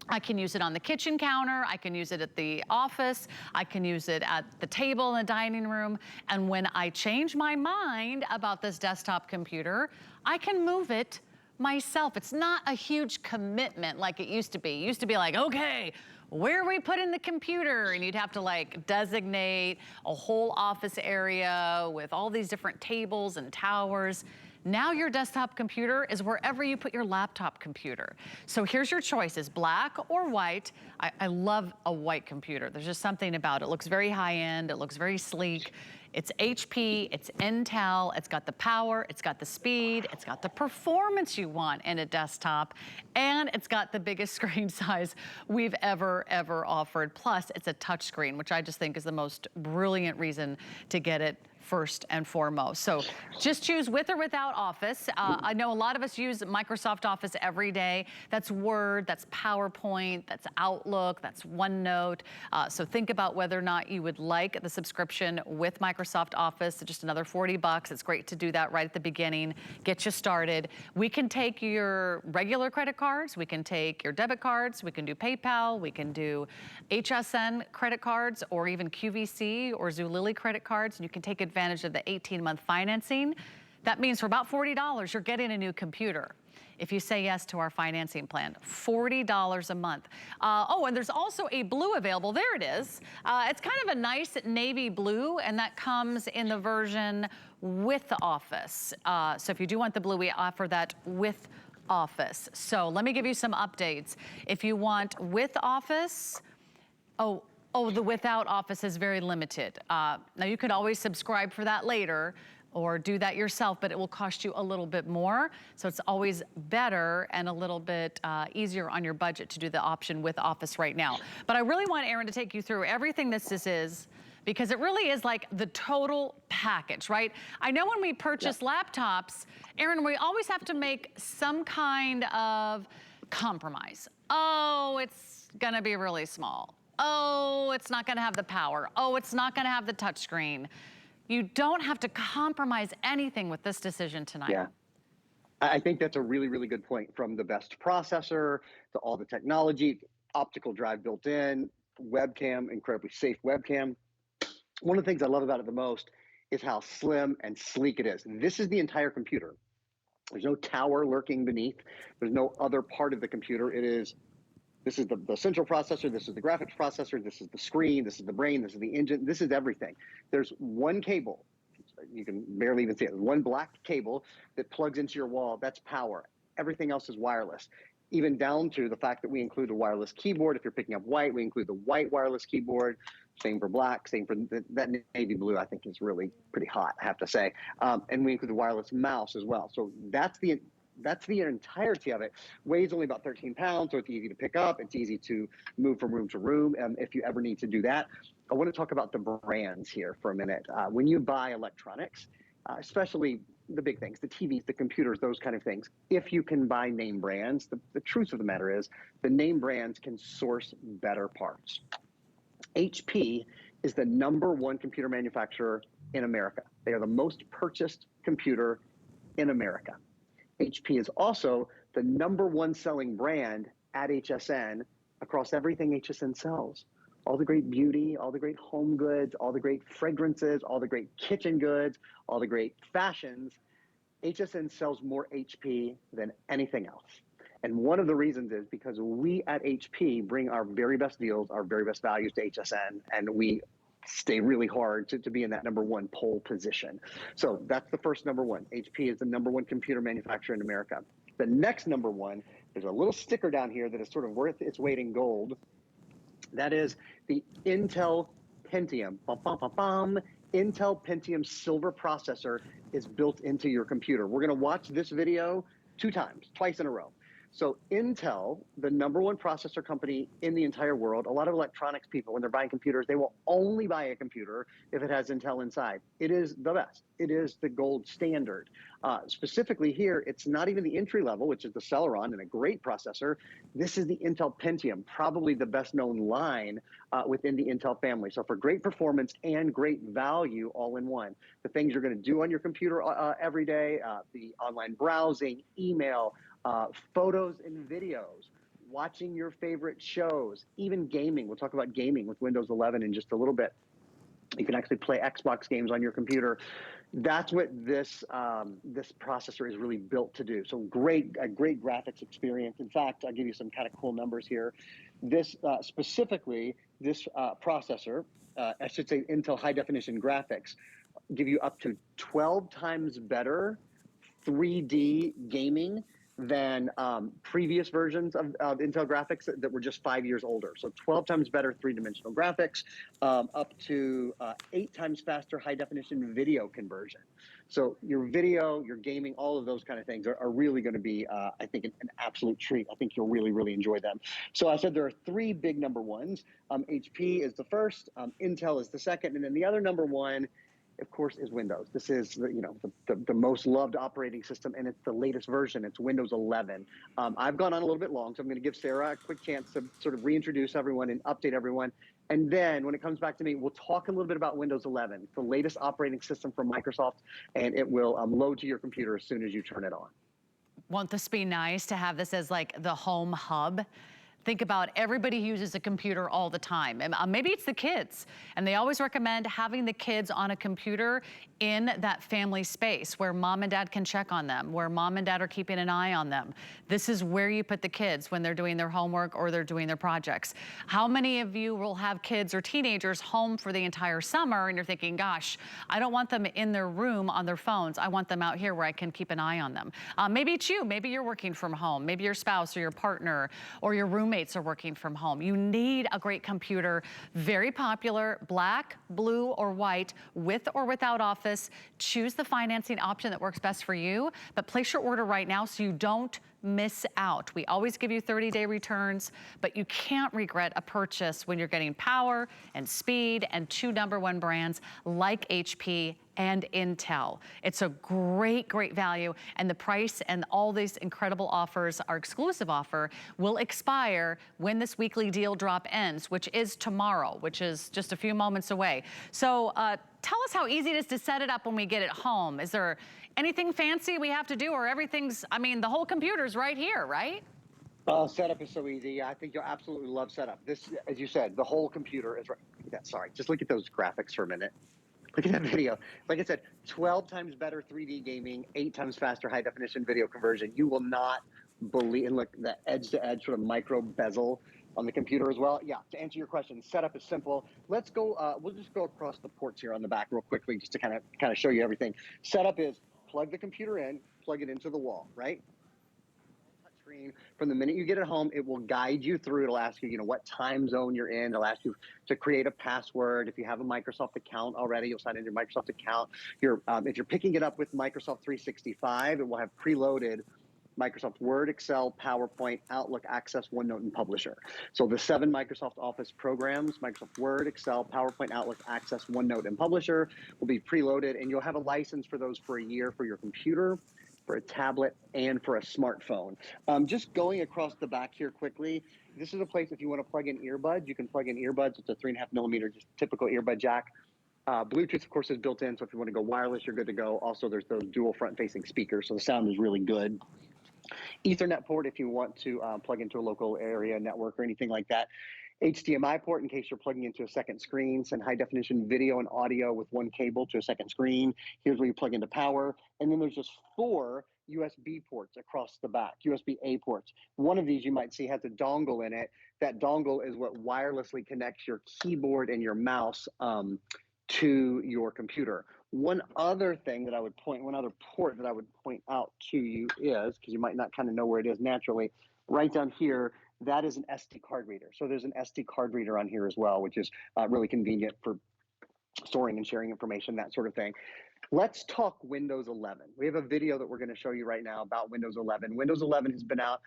I can use it on the kitchen counter. I can use it at the office. I can use it at the table in the dining room. And when I change my mind about this desktop computer, I can move it myself. It's not a huge commitment like it used to be. It used to be like, okay, where are we putting the computer? And you'd have to like designate a whole office area with all these different tables and towers. Now your desktop computer is wherever you put your laptop computer. So here's your choices, black or white. I love a white computer. There's just something about it. It looks very high end, it looks very sleek. It's HP, it's Intel, it's got the power, it's got the speed, it's got the performance you want in a desktop, and it's got the biggest screen size we've ever offered. Plus, it's a touch screen, which I just think is the most brilliant reason to get it first and foremost. So just choose with or without Office. I know a lot of us use Microsoft Office every day. That's Word, that's PowerPoint, that's Outlook, that's OneNote. So think about whether or not you would like the subscription with Microsoft Office. Just another $40. It's great to do that right at the beginning, get you started. We can take your regular credit cards, we can take your debit cards, we can do PayPal, we can do HSN credit cards, or even QVC or Zulily credit cards, and you can take advantage of the 18-month financing. That means for about $40, you're getting a new computer. If you say yes to our financing plan, $40 a month. Oh, and there's also a blue available. There it is. It's kind of a nice navy blue, and that comes in the version with the Office. So if you do want the blue, we offer that with Office. So let me give you some updates. If you want with Office, oh, the without Office is very limited. Now you could always subscribe for that later or do that yourself, but it will cost you a little bit more. So it's always better and a little bit easier on your budget to do the option with Office right now. But I really want Aaron to take you through everything this is, because it really is like the total package, right? I know when we purchase laptops, Aaron, we always have to make some kind of compromise. Oh, it's gonna be really small. Oh, it's not gonna have the power. Oh, it's not gonna have the touchscreen. You don't have to compromise anything with this decision tonight. Yeah, I think that's a really, really good point. From the best processor to all the technology, optical drive built in, webcam, incredibly safe webcam. One of the things I love about it the most is how slim and sleek it is. This is the entire computer. There's no tower lurking beneath. There's no other part of the computer. This is the central processor, this is the graphics processor, this is the screen, this is the brain, this is the engine, this is everything. There's one cable, you can barely even see it, one black cable that plugs into your wall, that's power. Everything else is wireless. Even down to the fact that we include a wireless keyboard. If you're picking up white, we include the white wireless keyboard. Same for black, same for that navy blue, I think is really pretty hot, I have to say. And we include the wireless mouse as well. So that's the entirety of it. Weighs only about 13 pounds, so it's easy to pick up. It's easy to move from room to room if you ever need to do that. I want to talk about the brands here for a minute. When you buy electronics, especially the big things, the TVs, the computers, those kind of things, if you can buy name brands, the truth of the matter is the name brands can source better parts. HP is the #1 computer manufacturer in America. They are the most purchased computer in America. HP is also the #1 selling brand at HSN across everything HSN sells. All the great beauty, all the great home goods, all the great fragrances, all the great kitchen goods, all the great fashions. HSN sells more HP than anything else. And one of the reasons is because we at HP bring our very best deals, our very best values to HSN, and we stay really hard to be in that #1 pole position. So that's the first #1. HP is the #1 computer manufacturer in America. The next #1, there's a little sticker down here that is sort of worth its weight in gold. That is the Intel Pentium. Bum, bum, bum, bum. Intel Pentium Silver processor is built into your computer. We're going to watch this video twice in a row. So Intel, the #1 processor company in the entire world, a lot of electronics people, when they're buying computers, they will only buy a computer if it has Intel inside. It is the best. It is the gold standard. Specifically here, it's not even the entry level, which is the Celeron and a great processor. This is the Intel Pentium, probably the best known line within the Intel family. So for great performance and great value all in one, the things you're going to do on your computer every day, the online browsing, email, photos and videos, watching your favorite shows, even gaming. We'll talk about gaming with Windows 11 in just a little bit. You can actually play Xbox games on your computer. That's what this this processor is really built to do. So great graphics experience. In fact, I'll give you some kind of cool numbers here. This specifically, this processor, I should say Intel high definition graphics, give you up to 12 times better 3D gaming than previous versions of Intel graphics that were just 5 years older. So 12 times better three-dimensional graphics, up to 8 times faster high-definition video conversion. So your video, your gaming, all of those kind of things are really going to be, I think, an absolute treat. I think you'll really, really enjoy them. So I said there are 3 big #1s. HP is the first, Intel is the second, and then the other #1, of course, is Windows. This is the most loved operating system, and it's the latest version. It's Windows 11. I've gone on a little bit long, so I'm going to give Sarah a quick chance to sort of reintroduce everyone and update everyone. And then when it comes back to me, we'll talk a little bit about Windows 11. It's the latest operating system from Microsoft, and it will load to your computer as soon as you turn it on. Won't this be nice to have this as like the home hub? Think about everybody uses a computer all the time. And maybe it's the kids. And they always recommend having the kids on a computer in that family space where mom and dad can check on them, where mom and dad are keeping an eye on them. This is where you put the kids when they're doing their homework or they're doing their projects. How many of you will have kids or teenagers home for the entire summer and you're thinking, gosh, I don't want them in their room on their phones. I want them out here where I can keep an eye on them. Maybe it's you. Maybe you're working from home. Maybe your spouse or your partner or your roommate are working from home. You need a great computer. Very popular, black, blue, or white, with or without Office. Choose the financing option that works best for you, but place your order right now so you don't miss out. We always give you 30-day returns, but you can't regret a purchase when you're getting power and speed and 2 #1 brands like HP and Intel. It's a great, great value, and the price and all these incredible offers, our exclusive offer, will expire when this weekly deal drop ends, which is tomorrow, which is just a few moments away. So tell us how easy it is to set it up when we get it home. Is there anything fancy we have to do, or everything's, I mean, the whole computer's right here, right? Setup is so easy. I think you'll absolutely love setup. This, as you said, the whole computer is right. Look at that, sorry. Just look at those graphics for a minute. Look at that video. Like I said, 12 times better 3D gaming, 8 times faster high definition video conversion. You will not believe, and look, the edge to edge sort of micro bezel on the computer as well. Yeah, to answer your question, setup is simple. Let's go, we'll just go across the ports here on the back real quickly just to kind of show you everything. Setup is plug the computer in, plug it into the wall, right? Screen. From the minute you get it home, it will guide you through. It'll ask you, what time zone you're in. It'll ask you to create a password. If you have a Microsoft account already, you'll sign in your Microsoft account. If you're picking it up with Microsoft 365, it will have preloaded Microsoft Word, Excel, PowerPoint, Outlook, Access, OneNote, and Publisher. So the 7 Microsoft Office programs, Microsoft Word, Excel, PowerPoint, Outlook, Access, OneNote, and Publisher, will be preloaded, and you'll have a license for those for a year for your computer, for a tablet, and for a smartphone. Just going across the back here quickly, this is a place if you want to plug in earbuds, you can plug in earbuds. It's a 3.5mm, just typical earbud jack. Bluetooth, of course, is built in, so if you want to go wireless, you're good to go. Also, there's those dual front-facing speakers, so the sound is really good. Ethernet port if you want to plug into a local area network or anything like that. HDMI port in case you're plugging into a second screen. Send high definition video and audio with one cable to a second screen. Here's where you plug into power. And then there's just 4 USB ports across the back, USB-A ports. One of these you might see has a dongle in it. That dongle is what wirelessly connects your keyboard and your mouse to your computer. One other port that I would point out to you is, because you might not kind of know where it is naturally, right down here, that is an SD card reader. So there's an SD card reader on here as well, which is really convenient for storing and sharing information, that sort of thing. Let's talk Windows 11. We have a video that we're going to show you right now about Windows 11. Windows 11 has been out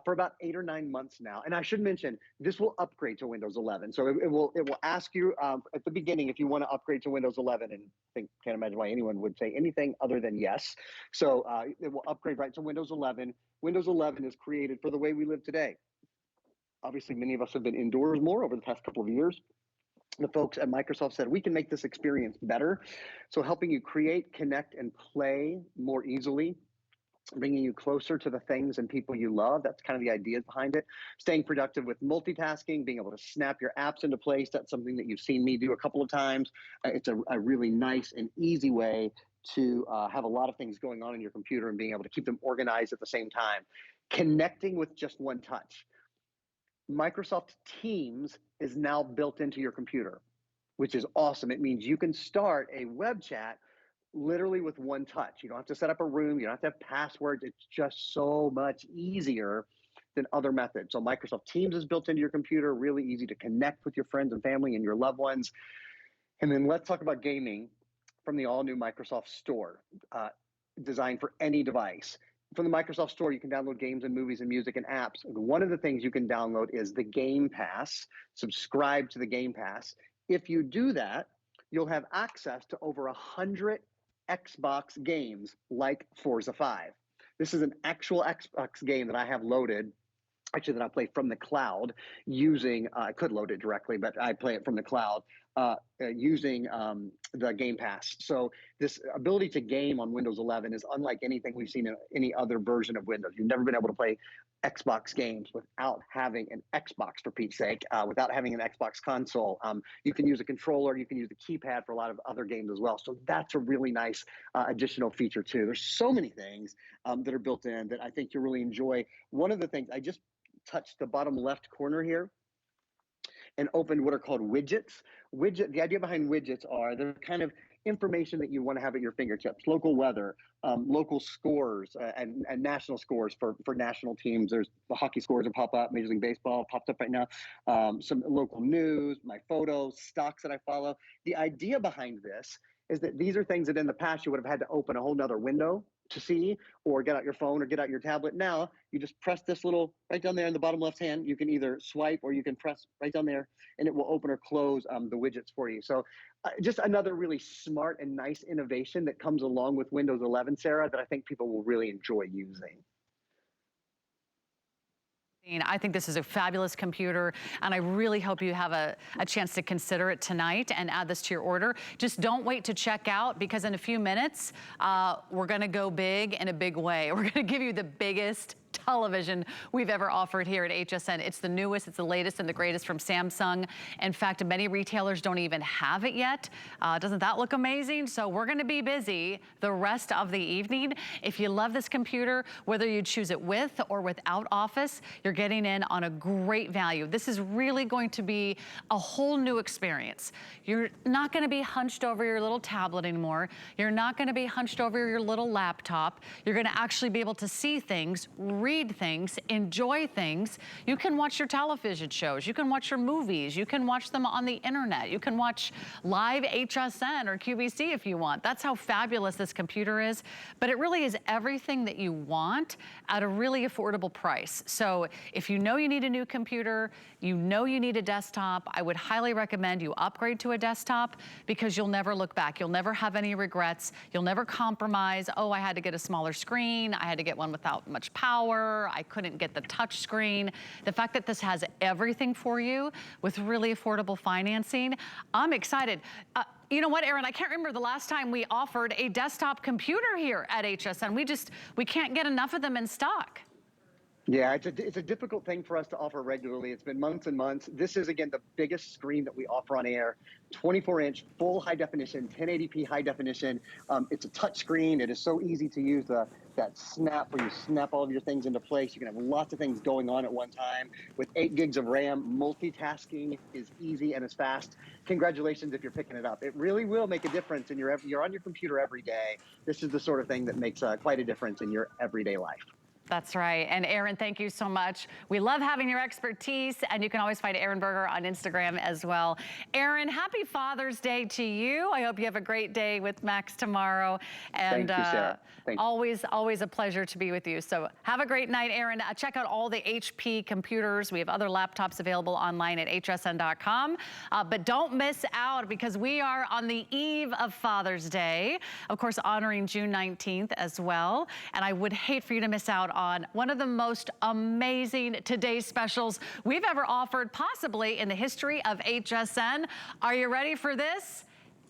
for about 8 or 9 months now. And I should mention, this will upgrade to Windows 11. So it will ask you at the beginning if you want to upgrade to Windows 11, and can't imagine why anyone would say anything other than yes. So it will upgrade right to Windows 11. Windows 11 is created for the way we live today. Obviously, many of us have been indoors more over the past couple of years. The folks at Microsoft said, we can make this experience better. So helping you create, connect, and play more easily, bringing you closer to the things and people you love. That's kind of the ideas behind it. Staying productive with multitasking, being able to snap your apps into place. That's something that you've seen me do a couple of times. It's a really nice and easy way to have a lot of things going on in your computer and being able to keep them organized at the same time. Connecting with just one touch. Microsoft Teams is now built into your computer, which is awesome. It means you can start a web chat literally with one touch. You don't have to set up a room. You don't have to have passwords. It's just so much easier than other methods. So Microsoft Teams is built into your computer, really easy to connect with your friends and family and your loved ones. And then let's talk about gaming from the all-new Microsoft Store, designed for any device. From the Microsoft Store, you can download games and movies and music and apps. One of the things you can download is the Game Pass. Subscribe to the Game Pass. If you do that, you'll have access to over 100 Xbox games like Forza 5. This is an actual Xbox game that I have loaded, actually that I play from the cloud using, I could load it directly, but I play it from the cloud using the Game Pass. So this ability to game on Windows 11 is unlike anything we've seen in any other version of Windows. You've never been able to play Xbox games without having an Xbox, for Pete's sake, without having an Xbox console. You can use a controller, you can use the keypad for a lot of other games as well. So that's a really nice additional feature too. There's so many things that are built in that I think you'll really enjoy. One of the things, I just touched the bottom left corner here and opened what are called widgets. The idea behind widgets are they're kind of information that you want to have at your fingertips. Local weather, local scores, and national scores for national teams. There's the hockey scores that pop up. Major League Baseball popped up right now. Some local news, my photos, stocks that I follow. The idea behind this is that these are things that in the past you would have had to open a whole nother window to see, or get out your phone or get out your tablet. Now you just press this little right down there in the bottom left hand. You can either swipe or you can press right down there and it will open or close the widgets for you. So just another really smart and nice innovation that comes along with Windows 11, Sarah, that I think people will really enjoy using. I think this is a fabulous computer, and I really hope you have a chance to consider it tonight and add this to your order. Just don't wait to check out, because in a few minutes, we're gonna go big in a big way. We're gonna give you the biggest television we've ever offered here at HSN. It's the newest, it's the latest and the greatest from Samsung. In fact, many retailers don't even have it yet. Doesn't that look amazing? So we're gonna be busy the rest of the evening. If you love this computer, whether you choose it with or without Office, you're getting in on a great value. This is really going to be a whole new experience. You're not gonna be hunched over your little tablet anymore. You're not gonna be hunched over your little laptop. You're gonna actually be able to see things, read things, enjoy things. You can watch your television shows. You can watch your movies. You can watch them on the internet. You can watch live HSN or QVC if you want. That's how fabulous this computer is. But it really is everything that you want at a really affordable price. So if you know you need a new computer, you know you need a desktop, I would highly recommend you upgrade to a desktop, because you'll never look back. You'll never have any regrets. You'll never compromise. Oh, I had to get a smaller screen. I had to get one without much power. I couldn't get the touch screen. The fact that this has everything for you with really affordable financing, I'm excited. You know what, Aaron, I can't remember the last time we offered a desktop computer here at HSN. We can't get enough of them in stock. Yeah, it's a difficult thing for us to offer regularly. It's been months and months. This is, again, the biggest screen that we offer on air. 24-inch, full high definition, 1080p high definition. It's a touch screen. It is so easy to use, that snap where you snap all of your things into place. You can have lots of things going on at one time. With 8 gigs of RAM, multitasking is easy and is fast. Congratulations if you're picking it up. It really will make a difference. You're on your computer every day. This is the sort of thing that makes quite a difference in your everyday life. That's right. And Aaron, thank you so much. We love having your expertise, and you can always find Aaron Berger on Instagram as well. Aaron, happy Father's Day to you. I hope you have a great day with Max tomorrow. And Thank you, Sarah. Thank you. always a pleasure to be with you. So have a great night, Aaron. Check out all the HP computers. We have other laptops available online at hsn.com. But don't miss out, because we are on the eve of Father's Day, of course, honoring June 19th as well. And I would hate for you to miss out on one of the most amazing today's specials we've ever offered, possibly in the history of HSN. Are you ready for this?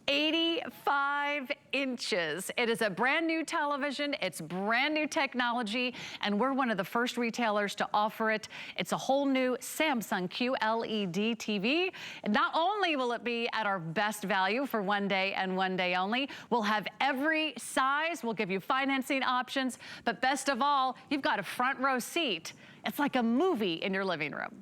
85 inches. It is a brand new television. It's brand new technology, and we're one of the first retailers to offer it. It's a whole new Samsung QLED TV. And not only will it be at our best value for one day and one day only, we'll have every size. We'll give you financing options, but best of all, you've got a front row seat. It's like a movie in your living room.